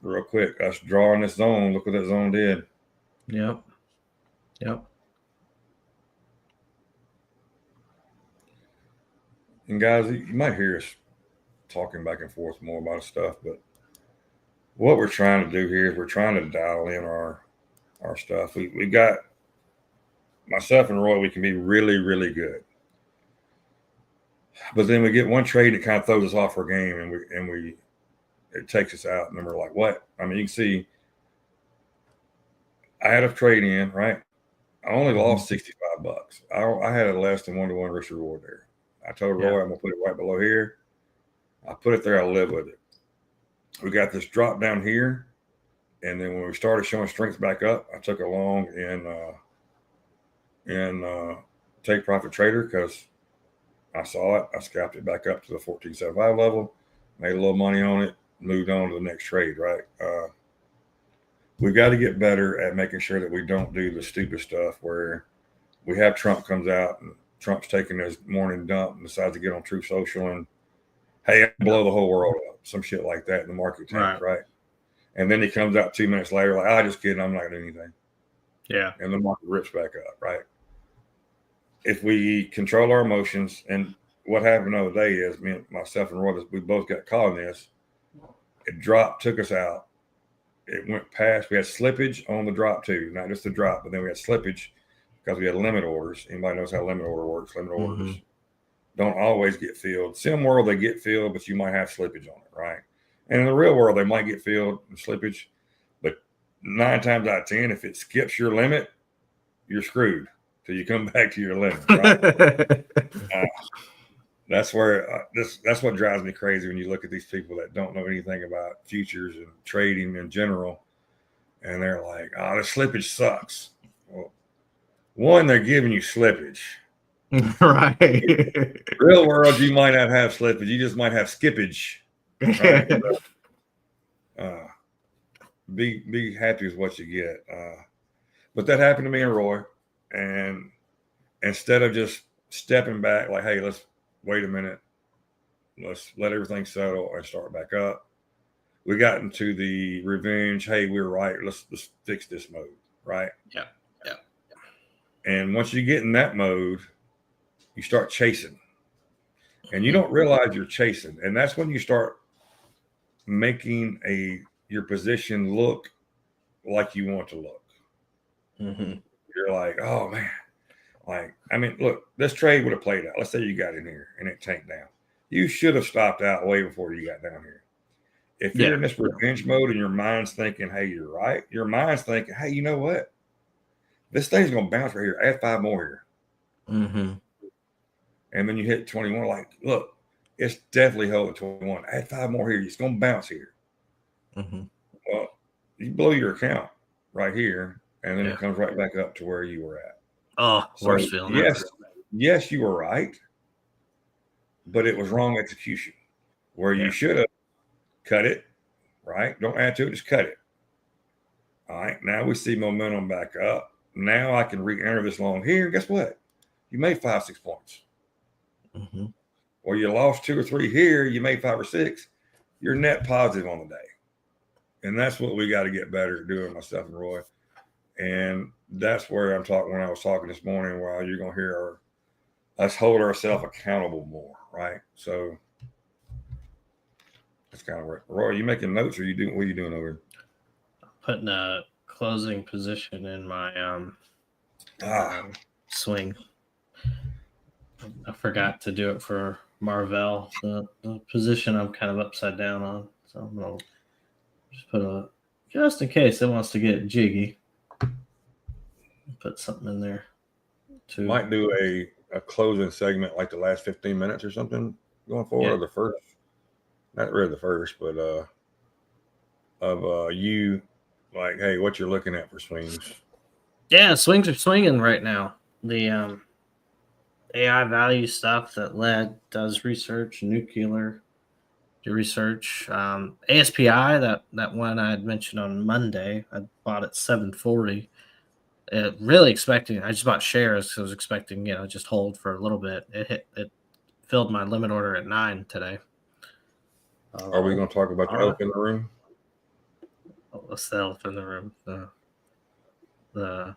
real quick, us drawing this zone, look what that zone did. Yep. And guys, you might hear us talking back and forth more about stuff, but what we're trying to do here is we're trying to dial in our stuff. We got myself and Roy, we can be really, really good. But then we get one trade that kind of throws us off our game and it takes us out, and then we're like, what? I mean, you can see I had a trade in, right? I only lost $65. I had a less than 1-to-1 risk reward there. I told Roy I'm gonna put it right below here. I put it there. I live with it. We got this drop down here, and then when we started showing strength back up, I took a long in take profit trader because I saw it. I scalped it back up to the 1475 level, made a little money on it, moved on to the next trade. Right. We've got to get better at making sure that we don't do the stupid stuff where we have Trump comes out and Trump's taking his morning dump and decides to get on Truth Social and, hey, I blow the whole world up, some shit like that in the market tank, right? And then he comes out 2 minutes later like, just kidding, I'm not going to do anything. Yeah. And the market rips back up, right? If we control our emotions, and what happened the other day is myself and Roy, we both got caught in this. It dropped, took us out. It went past. We had slippage on the drop too, not just the drop, but then we had slippage because we had limit orders. Anybody knows how limit order works? Limit orders don't always get filled. Sim world, they get filled, but you might have slippage on it, right? And in the real world, they might get filled and slippage, but 9 times out of 10, if it skips your limit, you're screwed till you come back to your limit, right? That's where that's what drives me crazy when you look at these people that don't know anything about futures and trading in general, and they're like, "Oh, the slippage sucks." Well, one, they're giving you slippage, right? Real world, you might not have slippage; you just might have skippage. Right? Be happy with what you get. But that happened to me and Roy, and instead of just stepping back, like, "Hey, let's wait a minute. Let's let everything settle and start back up." We got into the revenge. Hey, we're right. Let's fix this mode, right? Yeah. And once you get in that mode, you start chasing, and you don't realize you're chasing, and that's when you start making your position look like you want to look. You're like, "Oh man." Like, I mean, look, this trade would have played out. Let's say you got in here and it tanked down. You should have stopped out way before you got down here. If you're in this revenge mode and your mind's thinking, hey, you're right, your mind's thinking, hey, you know what? This thing's going to bounce right here. Add 5 more here. And then you hit 21, like, look, it's definitely holding 21. Add 5 more here. It's going to bounce here. Well, you blow your account right here, and then it comes right back up to where you were at. Oh, worst feeling. Yes, you were right, but it was wrong execution. Where you should have cut it, right? Don't add to it, just cut it. All right, now we see momentum back up. Now I can re-enter this long here. Guess what? You made 5-6 points. Or you lost 2 or 3 here. You made 5 or 6. You're net positive on the day, and that's what we got to get better at doing, myself and Roy. And that's where I'm talking when I was talking this morning, while you're going to hear us hold ourselves accountable more, right? So that's kind of where, Roy, are you making notes or what are you doing over here? Putting a closing position in my swing. I forgot to do it for Marvell, the position I'm kind of upside down on. So I'm going to just put just in case it wants to get jiggy. Put something in there too. Might do a closing segment like the last 15 minutes or something going forward, or the first, not really the first, but of you, like, hey, what you're looking at for swings. Yeah, swings are swinging right now. The AI value stuff that led does research, nuclear research. ASPI, that one I had mentioned on Monday, I bought at 740. Really expecting, I just bought shares because I was expecting, just hold for a little bit. It filled my limit order at 9 today. Are we going to talk about the elephant in the room? What's the elephant in the room? The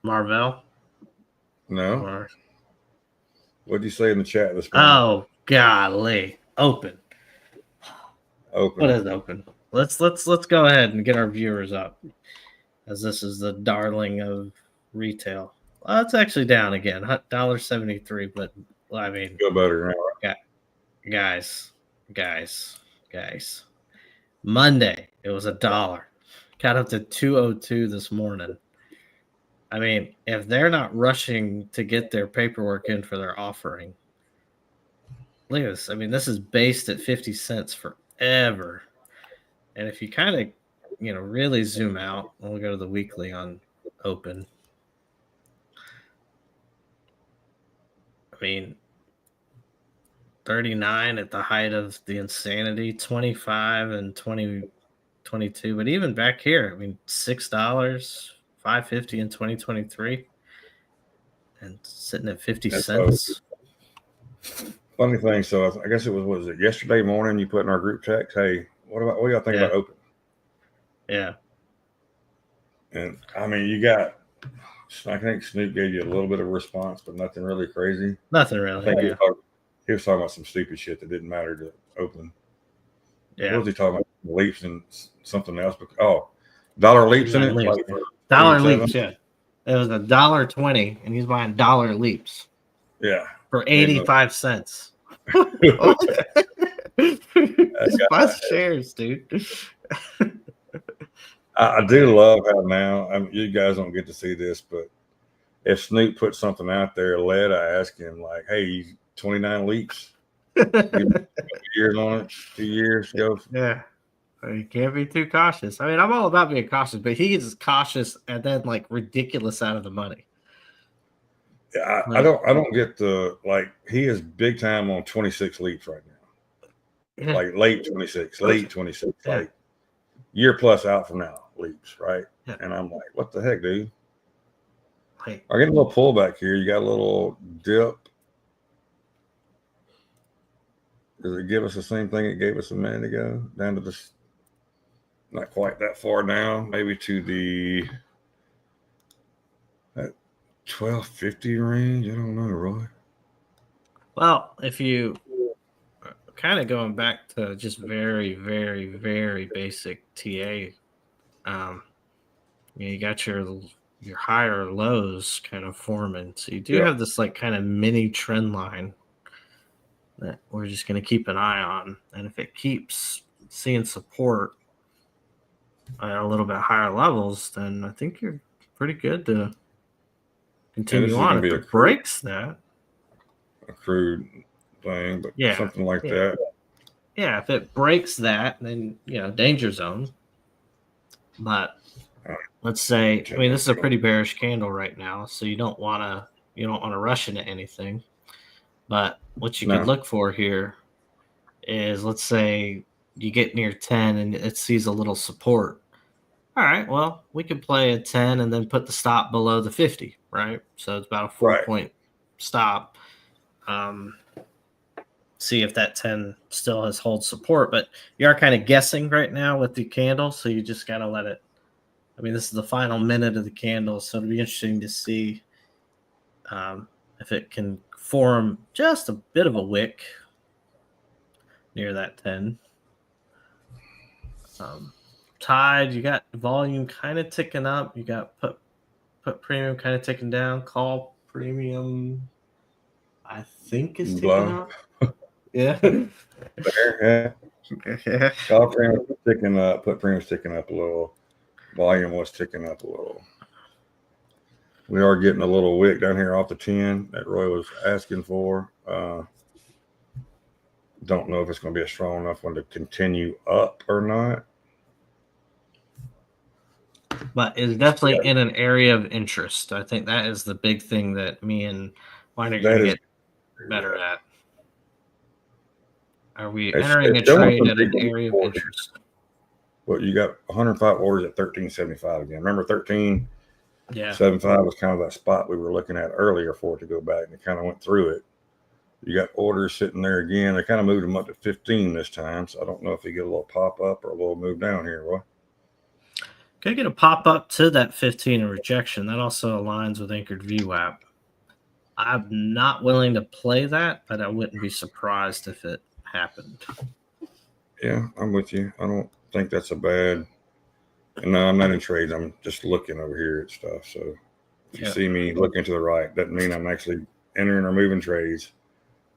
Marvell? No. What did you say in the chat this morning? Oh, golly. Open. What is open? Let's go ahead and get our viewers up, as this is the darling of retail. Well, it's actually down again, $1.73, but I mean, feel better now. Guys. Monday, it was $1. Got up to 202 this morning. I mean, if they're not rushing to get their paperwork in for their offering, look at this. I mean, this is based at 50 cents forever. And if you kind of, really zoom out, we'll go to the weekly on open. I mean, 39 at the height of the insanity, 25 and 2022. But even back here, I mean, $6, $5.50 in 2023, and sitting at 50 cents. Funny thing, so I guess it was it yesterday morning you put in our group text, hey, what do y'all think about open? Yeah. And I mean, you got, I think Snoop gave you a little bit of a response, but nothing really crazy. Nothing really. I think he was talking about some stupid shit that didn't matter to open. Yeah. What was he talking about? Leaps and something else. Dollar leaps in it. Leaps. Like dollar leaps. Yeah. It was $1.20, and he's buying dollar leaps. Yeah. For 85 cents. Just buy shares, dude. I do love how now, you guys don't get to see this, but if Snoop puts something out there, I ask him, like, hey, 29 leaps. Years on it, 2 years ago. Yeah. You can't be too cautious. I mean, I'm all about being cautious, but he gets cautious and then like ridiculous out of the money. Yeah, I don't get he is big time on 26 leaps right now. Yeah. Like late 26, yeah. Like year plus out from now leaps, right? Yeah. And I'm like, what the heck, dude? I get a little pullback here. You got a little dip. Does it give us the same thing it gave us a minute ago? Down to this, not quite that far down, maybe to the 1250 range. I don't know, Roy. Well, if you kind of going back to just very, very, very basic TA, you got your higher lows kind of forming. So you do have this like kind of mini trend line that we're just going to keep an eye on. And if it keeps seeing support at a little bit higher levels, then I think you're pretty good to continue on. If it breaks that, a crude thing, but something like that. Yeah, if it breaks that, then danger zone. But let's say, I mean, this is a pretty bearish candle right now, so you don't want to rush into anything. But what you could look for here is, let's say you get near 10 and it sees a little support. All right, well, we could play a 10 and then put the stop below the 50, right? So it's about a 4-point stop. See if that 10 still has hold support, but you are kind of guessing right now with the candle, so you just got to let it. I mean, this is the final minute of the candle, so it'll be interesting to see if it can form just a bit of a wick near that 10. Tide, you got volume kind of ticking up. You got put premium kind of ticking down. Call premium, I think, is ticking up. Yeah. Yeah. Call premium was ticking up. Put premium ticking up a little. Volume was ticking up a little. We are getting a little wick down here off the 10 that Roy was asking for. Don't know if it's going to be a strong enough one to continue up or not. But it's definitely in an area of interest. I think that is the big thing that me and Mine are going to get better at. Are we entering a trade at an area of interest? Well, you got 105 orders at 1375 again. Remember 1375 was kind of that spot we were looking at earlier for it to go back, and it kind of went through it. You got orders sitting there again. They kind of moved them up to 15 this time, so I don't know if you get a little pop up or a little move down here, Roy. Could get a pop up to that 15 and rejection. That also aligns with anchored VWAP. I'm not willing to play that, but I wouldn't be surprised if it happened. Yeah, I'm with you. I don't think that's a bad. And no, I'm not in trades. I'm just looking over here at stuff. So if you see me looking to the right, doesn't mean I'm actually entering or moving trades.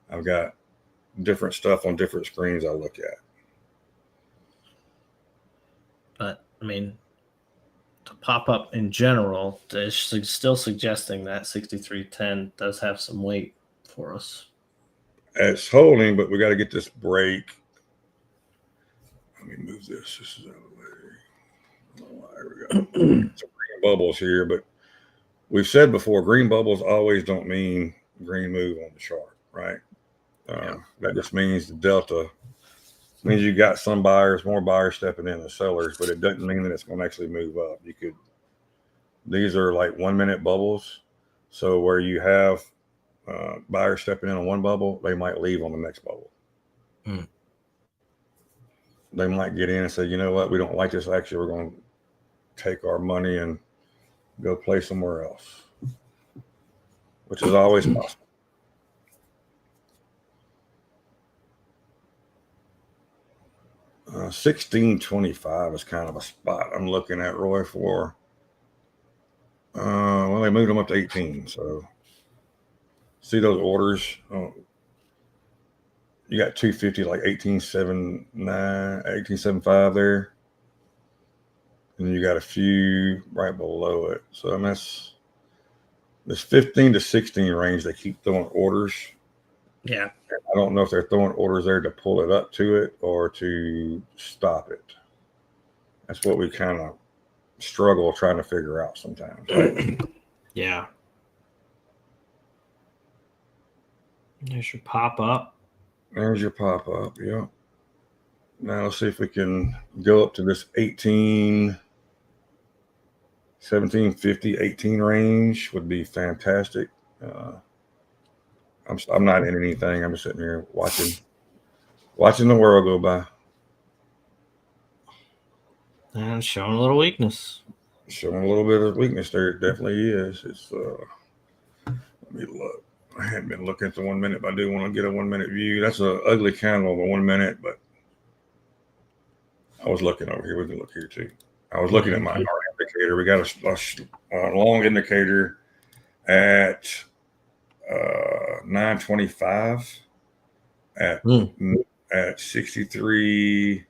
I've got different stuff on different screens I look at. But I mean, to pop up in general, is still suggesting that 63.10 does have some weight for us. It's holding, but we got to get this break. Let me move this. This is out of the way. Oh, there we go. Some green bubbles here, but we've said before, green bubbles always don't mean green move on the chart, right? That just means the delta means you got some buyers, more buyers stepping in than sellers, but it doesn't mean that it's going to actually move up. These are like 1 minute bubbles. So where you have buyers stepping in on one bubble, they might leave on the next bubble. They might get in and say, you know what, we don't like this action. We're going to take our money and go play somewhere else, which is always possible. 1625 is kind of a spot I'm looking at, Roy, for. Well, they moved them up to 18. So see those orders? Oh, you got 250, like 1879, 1875 there. And you got a few right below it. So I mean, that's this 15 to 16 range. They keep throwing orders. Yeah. I don't know if they're throwing orders there to pull it up to it or to stop it. That's what we kind of struggle trying to figure out sometimes. Right? Yeah. There's your pop up. There's your pop up. Yeah. Now let's see if we can go up to this 1750, 18 range would be fantastic. I'm not in anything. I'm just sitting here watching the world go by. And showing a little weakness. Showing a little bit of weakness there. It definitely is. It's let me look. I hadn't been looking at the 1 minute, but I do want to get a 1 minute view. That's an ugly candle of a 1 minute, but I was looking over here. We can look here too. I was looking at my indicator. We got a long indicator at 925 at 63.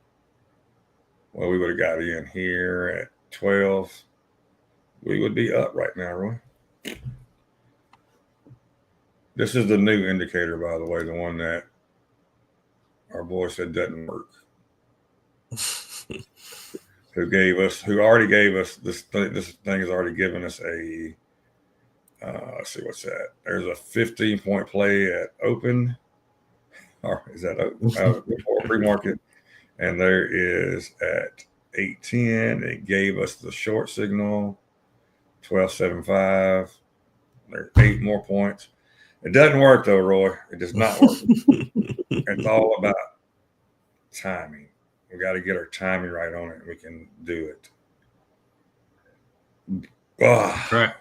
Well, we would have got in here at 12. We would be up right now, Roy. This is the new indicator, by the way, the one that our boy said doesn't work. Who already gave us this thing has already given us a let's see what's that. There's a 15-point play at open, or is that before pre-market, and there is at 8:10. It gave us the short signal 12.75. There's 8 more points. It doesn't work though, Roy. It does not work. It's all about timing. We got to get our timing right on it, and we can do it. Right.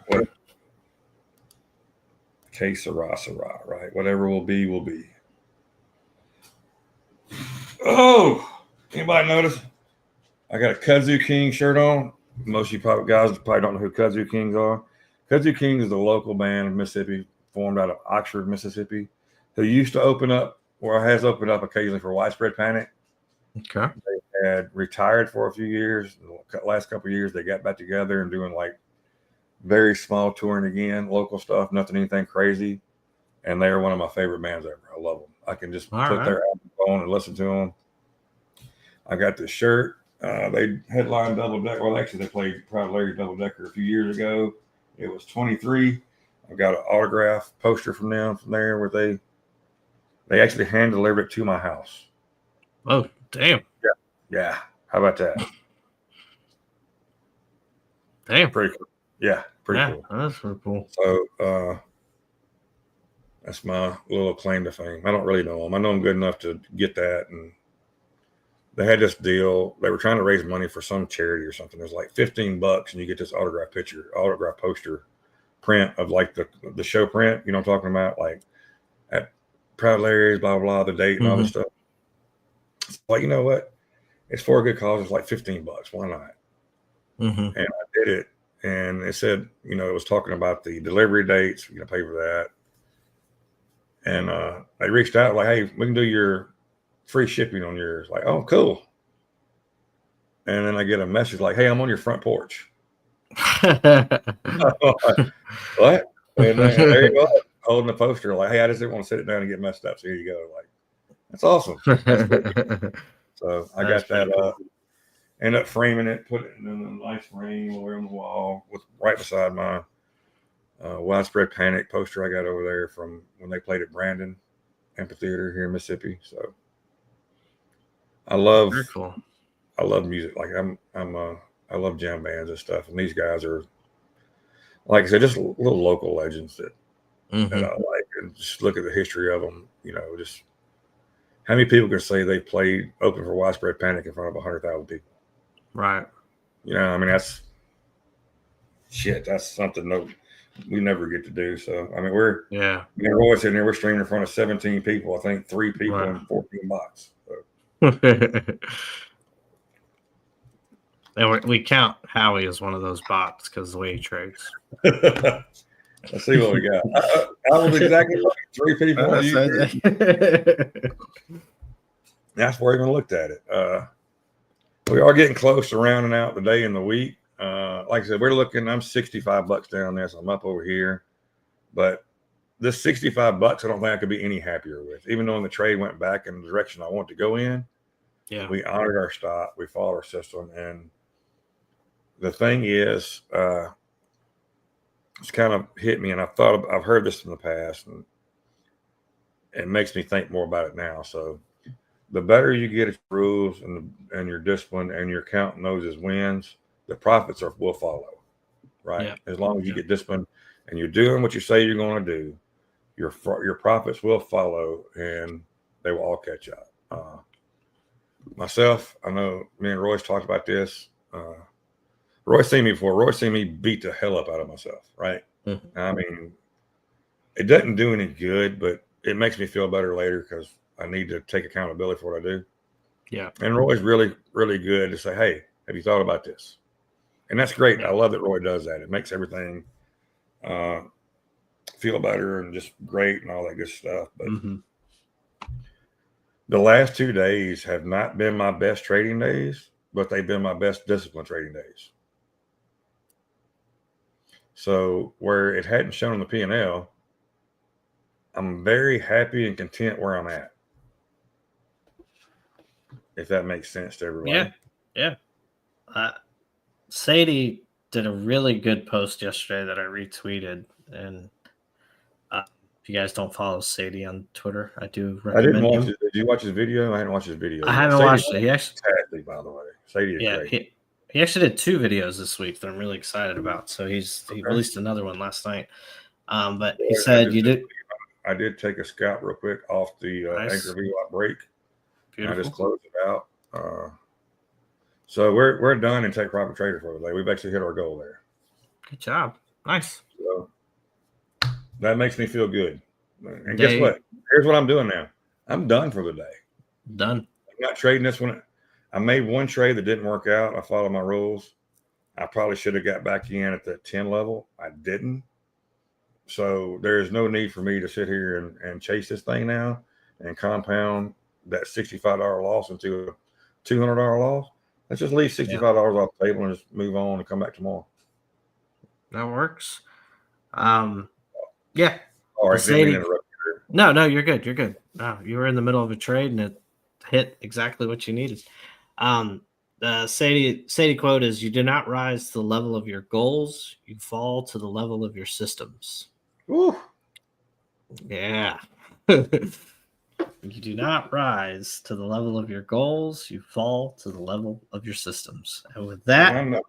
Que sera, right? Whatever will be, will be. Oh, anybody notice? I got a Kudzu King shirt on. Most of you guys probably don't know who Kudzu Kings are. Kudzu Kings is a local band in Mississippi, formed out of Oxford, Mississippi, who used to open up, or has opened up occasionally for Widespread Panic. Okay. They had retired for a few years. The last couple of years, they got back together and doing like very small touring again, local stuff, anything crazy. And they're one of my favorite bands ever. I love them. I can just put their album on and listen to them. I got this shirt. They headlined Double Decker. Well, actually, they played Proud Larry Double Decker a few years ago. It was 23. I got an autograph poster from them from there where they actually hand delivered it to my house. Oh, damn. Yeah. How about that? Damn. Pretty cool. Yeah, pretty cool. That's pretty cool. So that's my little claim to fame. I don't really know them. I know them good enough to get that. And they had this deal. They were trying to raise money for some charity or something. It was like $15 and you get this autograph poster print of like the show print. You know what I'm talking about? Like at Proud Larry's, blah, blah, the date and all this stuff. It's like, you know what? It's for a good cause. It's like $15. Why not? And I did it. And it said, it was talking about the delivery dates. You're going to pay for that. And they reached out like, hey, we can do your free shipping on yours. Like, oh, cool. And then I get a message like, hey, I'm on your front porch. What? And there you go. holding the poster like, hey, I just didn't want to sit it down and get messed up. So here you go. Like, that's awesome. That's cool. So I got that up. End up framing it, put it in a nice frame over on the wall with right beside my widespread panic poster I got over there from when they played at Brandon Amphitheater here in Mississippi. So I love music. Like I love jam bands and stuff, and these guys are, like I said, just little local legends that I like, and just look at the history of them. You know, just how many people can say they played open for widespread panic in front of 100,000 people? Right. You know, I mean, that's something that we never get to do. So, I mean, we're always sitting there, we're streaming in front of 17 people, I think 3 people and 14 bots. So. And we count Howie as one of those bots because of the way he trades. Let's see what we got. I was exactly right. 3 people on YouTube. That's where I even looked at it. We are getting close to rounding out the day and the week. Like I said, I'm $65 down there, so I'm up over here. But this $65, I don't think I could be any happier with. Even though the trade went back in the direction I want to go in, we honored our stop, we followed our system, and the thing is, it's kind of hit me, and I've heard this in the past, and it makes me think more about it now. So the better you get at rules and your discipline and you're counting those as wins, the profits will follow, right? Yeah. As long as you get disciplined and you're doing what you say you're going to do, your profits will follow and they will all catch up. Myself, I know me and Roy's talked about this. Roy's seen me before. Roy's seen me beat the hell up out of myself, right? Mm-hmm. I mean, it doesn't do any good, but it makes me feel better later because I need to take accountability for what I do. Yeah. And Roy's really, really good to say, hey, have you thought about this? And that's great. Yeah. I love that Roy does that. It makes everything feel better and just great and all that good stuff. But the last 2 days have not been my best trading days, but they've been my best discipline trading days. So where it hadn't shown on the P&L, I'm very happy and content where I'm at. If that makes sense to everyone. Yeah. Sadie did a really good post yesterday that I retweeted. And if you guys don't follow Sadie on Twitter, I do recommend I didn't watch it. Did you watch his video? I hadn't watched his video. I haven't watched it. He actually, fantastic, by the way. Sadie is great. He actually did 2 videos this week that I'm really excited about. So he released another one last night. But he said I did take a scalp real quick off the anchor VWAP break. Beautiful. I just closed it out. So we're done and take profit trader for the day. We've actually hit our goal there. Good job. Nice. So that makes me feel good. And guess what? Here's what I'm doing now. I'm done for the day. Done. I'm not trading this one. I made one trade that didn't work out. I followed my rules. I probably should have got back in at that 10 level. I didn't. So there is no need for me to sit here and chase this thing now and compound that $65 loss into a $200 loss. Let's just leave $65 off the table and just move on and come back tomorrow. That works. Yeah. All right. No, you're good. You're good. No, you were in the middle of a trade and it hit exactly what you needed. The Sadie quote is, "You do not rise to the level of your goals. You fall to the level of your systems." Ooh. Yeah. You do not rise to the level of your goals. You fall to the level of your systems. And with that,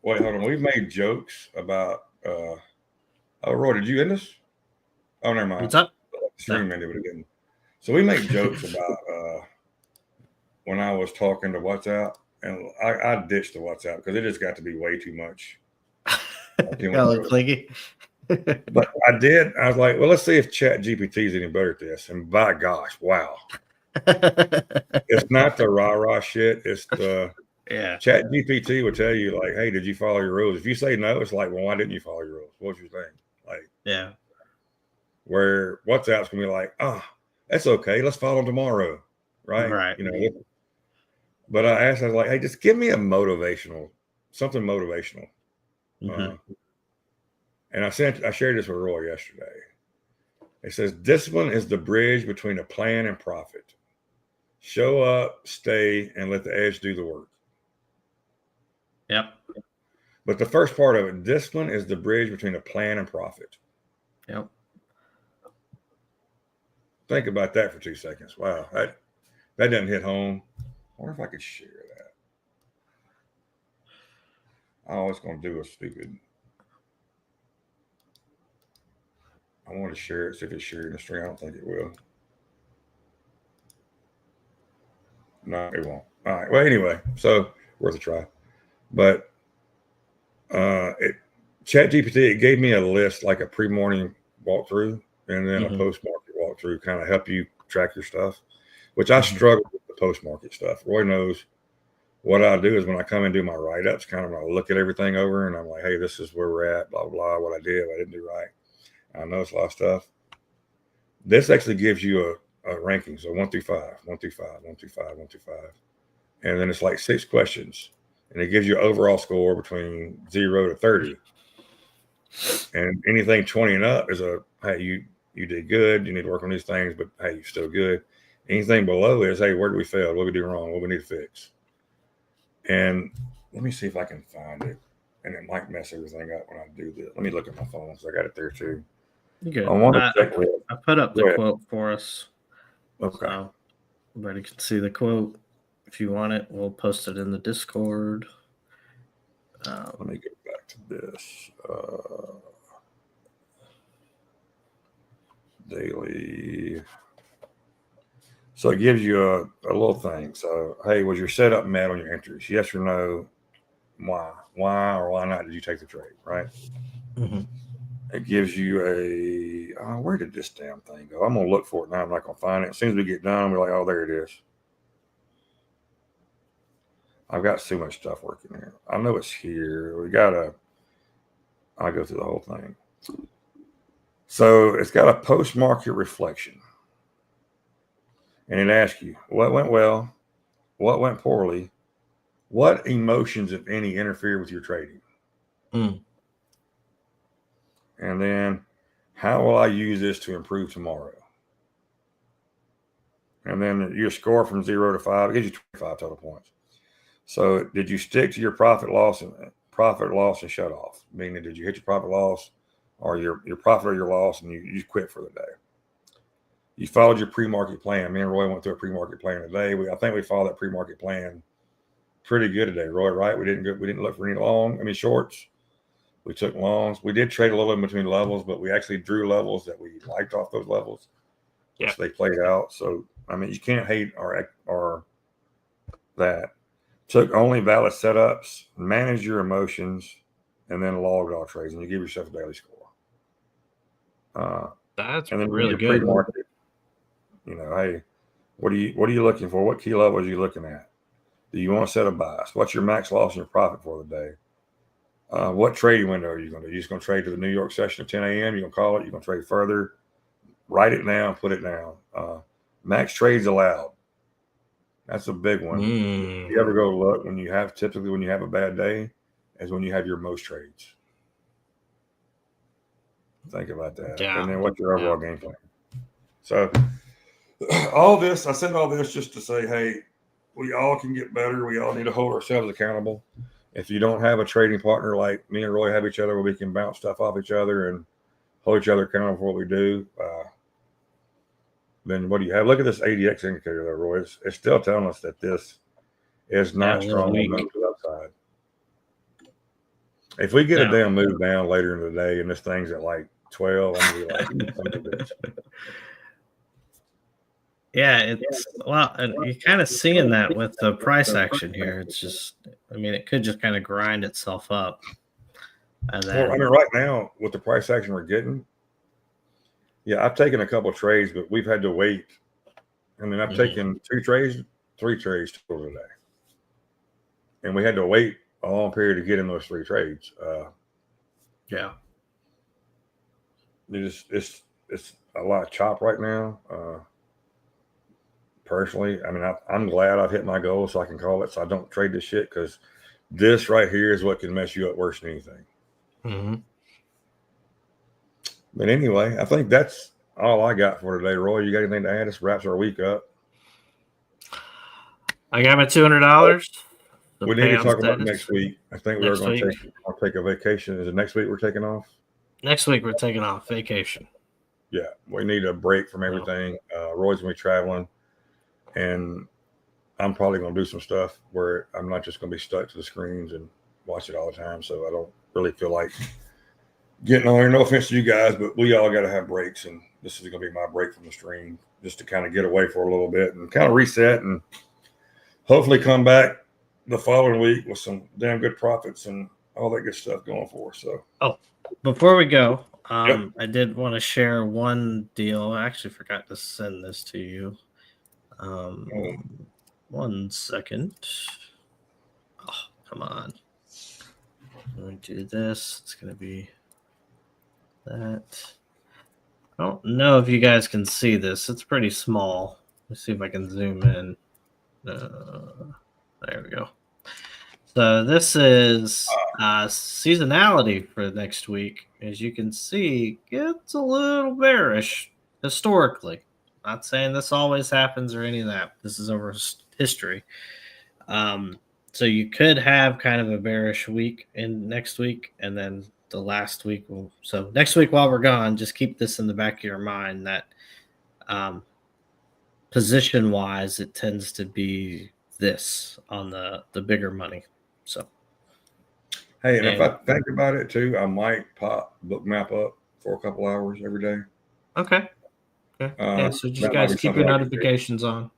wait, hold on. We've made jokes about. Roy, did you end this? Oh, never mind. What's up? Stream ended, but it didn't. So we make jokes about when I was talking to WhatsApp, and I ditched the WhatsApp because it just got to be way too much. Got a little clicky. But I was like, well, let's see if Chat GPT is any better at this. And by gosh, wow. It's not the rah-rah shit. It's the Chat GPT would tell you, like, hey, did you follow your rules? If you say no, it's like, well, why didn't you follow your rules? What was your thing? Like, where WhatsApp's gonna be like, that's okay. Let's follow tomorrow. Right. You know, but I was like, hey, just give me something motivational. And I shared this with Roy yesterday. It says discipline is the bridge between a plan and profit. Show up, stay, and let the edge do the work. Yep. But the first part of it, discipline is the bridge between a plan and profit. Yep. Think about that for 2 seconds. Wow, that doesn't hit home. I wonder if I could share that. I was going to do a stupid. I want to share it, see if it's sharing the stream. I don't think it will. No, it won't. All right. Well, anyway, so worth a try. But ChatGPT, it gave me a list, like a pre-morning walkthrough and then a post-market walkthrough, kind of help you track your stuff, which I struggle with the post-market stuff. Roy knows what I do is when I come and do my write-ups, kind of when I look at everything over and I'm like, hey, this is where we're at, blah, blah, what I did, what I didn't do right. I notice a lot of stuff. This actually gives you a ranking. So 1 through 5, 1 through 5, 1 through 5, 1 through 5. And then it's like 6 questions. And it gives you an overall score between 0 to 30. And anything 20 and up is hey, you did good. You need to work on these things, but hey, you're still good. Anything below is, hey, where did we fail? What did we do wrong? What we need to fix? And let me see if I can find it. And it might mess everything up when I do this. Let me look at my phone. So I got it there too. Good. I put up the quote for us. Okay. So everybody can see the quote. If you want it, we'll post it in the Discord. Let me get back to this. Daily. So it gives you a little thing. So, hey, was your setup met on your entries? Yes or no? Why? Why or why not did you take the trade, right? It gives you where did this damn thing go? I'm going to look for it now. I'm not going to find it. As soon as we get done, we're like, oh, there it is. I've got so much stuff working here. I know it's here. I'll go through the whole thing. So it's got a post-market reflection. And it asks you, what went well? What went poorly? What emotions, if any, interfere with your trading? And then, how will I use this to improve tomorrow? And then your score from 0 to 5, it gives you 25 total points. So did you stick to your profit loss and shut off? Meaning, did you hit your profit loss or your profit or your loss and you quit for the day? You followed your pre-market plan. Me and Roy went through a pre-market plan today. I think we followed that pre-market plan pretty good today, Roy, right? We didn't look for any shorts. We took longs. We did trade a little in between levels, but we actually drew levels that we liked off those levels. Yes, they played out. So, I mean, you can't hate our that. Took only valid setups, manage your emotions, and then logged all trades, and you give yourself a daily score. That's and then really good. Pre-market, hey, what are you looking for? What key levels are you looking at? Do you want to set a bias? What's your max loss and your profit for the day? What trading window are you going to do? You're just going to trade to the New York session at 10 a.m. You're going to call it. You're going to trade further. Write it down. Put it down. Max trades allowed. That's a big one. If you ever go look typically when you have a bad day is when you have your most trades. Think about that. Yeah. And then what's your overall game plan? So I said all this just to say, hey, we all can get better. We all need to hold ourselves accountable. If you don't have a trading partner like me and Roy have each other where we can bounce stuff off each other and hold each other accountable for what we do, then what do you have? Look at this ADX indicator there, Roy. It's still telling us that this is not strong enough to the upside. If we get a damn move down later in the day and this thing's at like 12, I'm going to be like, yeah, you're kind of seeing that with the price action here. It's just, it could just kind of grind itself up. And then, right now with the price action we're getting, yeah, I've taken a couple of trades, but we've had to wait. I've taken 3 trades total today. And we had to wait a long period to get in those 3 trades. It's a lot of chop right now. Personally, I'm glad I've hit my goal so I can call it so I don't trade this shit, because this right here is what can mess you up worse than anything. But anyway, I think that's all I got for today. Roy, you got anything to add? This wraps our week up. I got my $200. We need to talk about next week. I think we're going to take a vacation. Is it next week we're taking off? Next week we're taking off vacation. Yeah, we need a break from everything. Roy's going to be traveling, and I'm probably going to do some stuff where I'm not just going to be stuck to the screens and watch it all the time. So I don't really feel like getting on there. No offense to you guys, but we all got to have breaks, and this is going to be my break from the stream just to kind of get away for a little bit and kind of reset and hopefully come back the following week with some damn good profits and all that good stuff going for us. So, before we go, I did want to share one deal. I actually forgot to send this to you. 1 second. Oh, come on. I'm going to do this. It's going to be that. I don't know if you guys can see this. It's pretty small. Let's see if I can zoom in. There we go. So this is seasonality for next week. As you can see, it's a little bearish historically. Not saying this always happens or any of that. This is over history. So you could have kind of a bearish week in next week, and then the last week. So next week while we're gone, just keep this in the back of your mind that position-wise, it tends to be this on the bigger money. So, hey, and if I think about it too, I might pop Bookmap up for a couple hours every day. Okay. Yeah, so just guys keep your notifications on.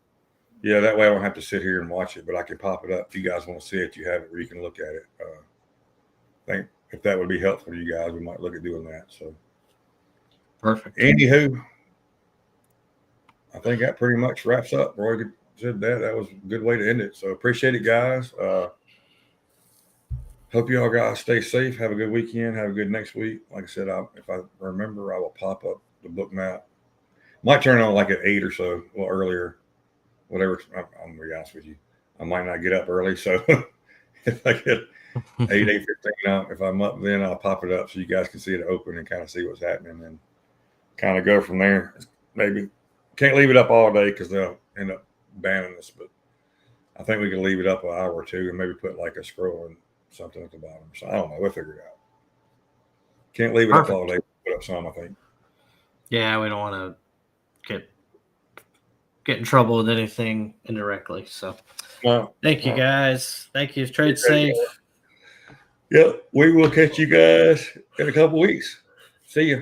Yeah, that way I don't have to sit here and watch it, but I can pop it up. If you guys want to see it, you have it where you can look at it. I think if that would be helpful to you guys, we might look at doing that. So, perfect. Anywho, I think that pretty much wraps up. Roy said that was a good way to end it. So appreciate it, guys. Hope you all guys stay safe. Have a good weekend. Have a good next week. Like I said, if I remember, I will pop up the Bookmap. Might turn on like at 8 or so, well earlier, whatever. I'm gonna be honest with you. I might not get up early, so if I get 8:15 out, if I'm up, then I'll pop it up so you guys can see it open and kind of see what's happening and kind of go from there. Maybe can't leave it up all day because they'll end up banning us, but I think we can leave it up an hour or two and maybe put like a scroll and something at the bottom. So I don't know. We'll figure it out. Can't leave it up all day. Put up some, I think. Yeah, we don't want to get in trouble with anything indirectly. So, thank you guys. Thank you. Trade safe. Yep, we will catch you guys in a couple weeks. See you.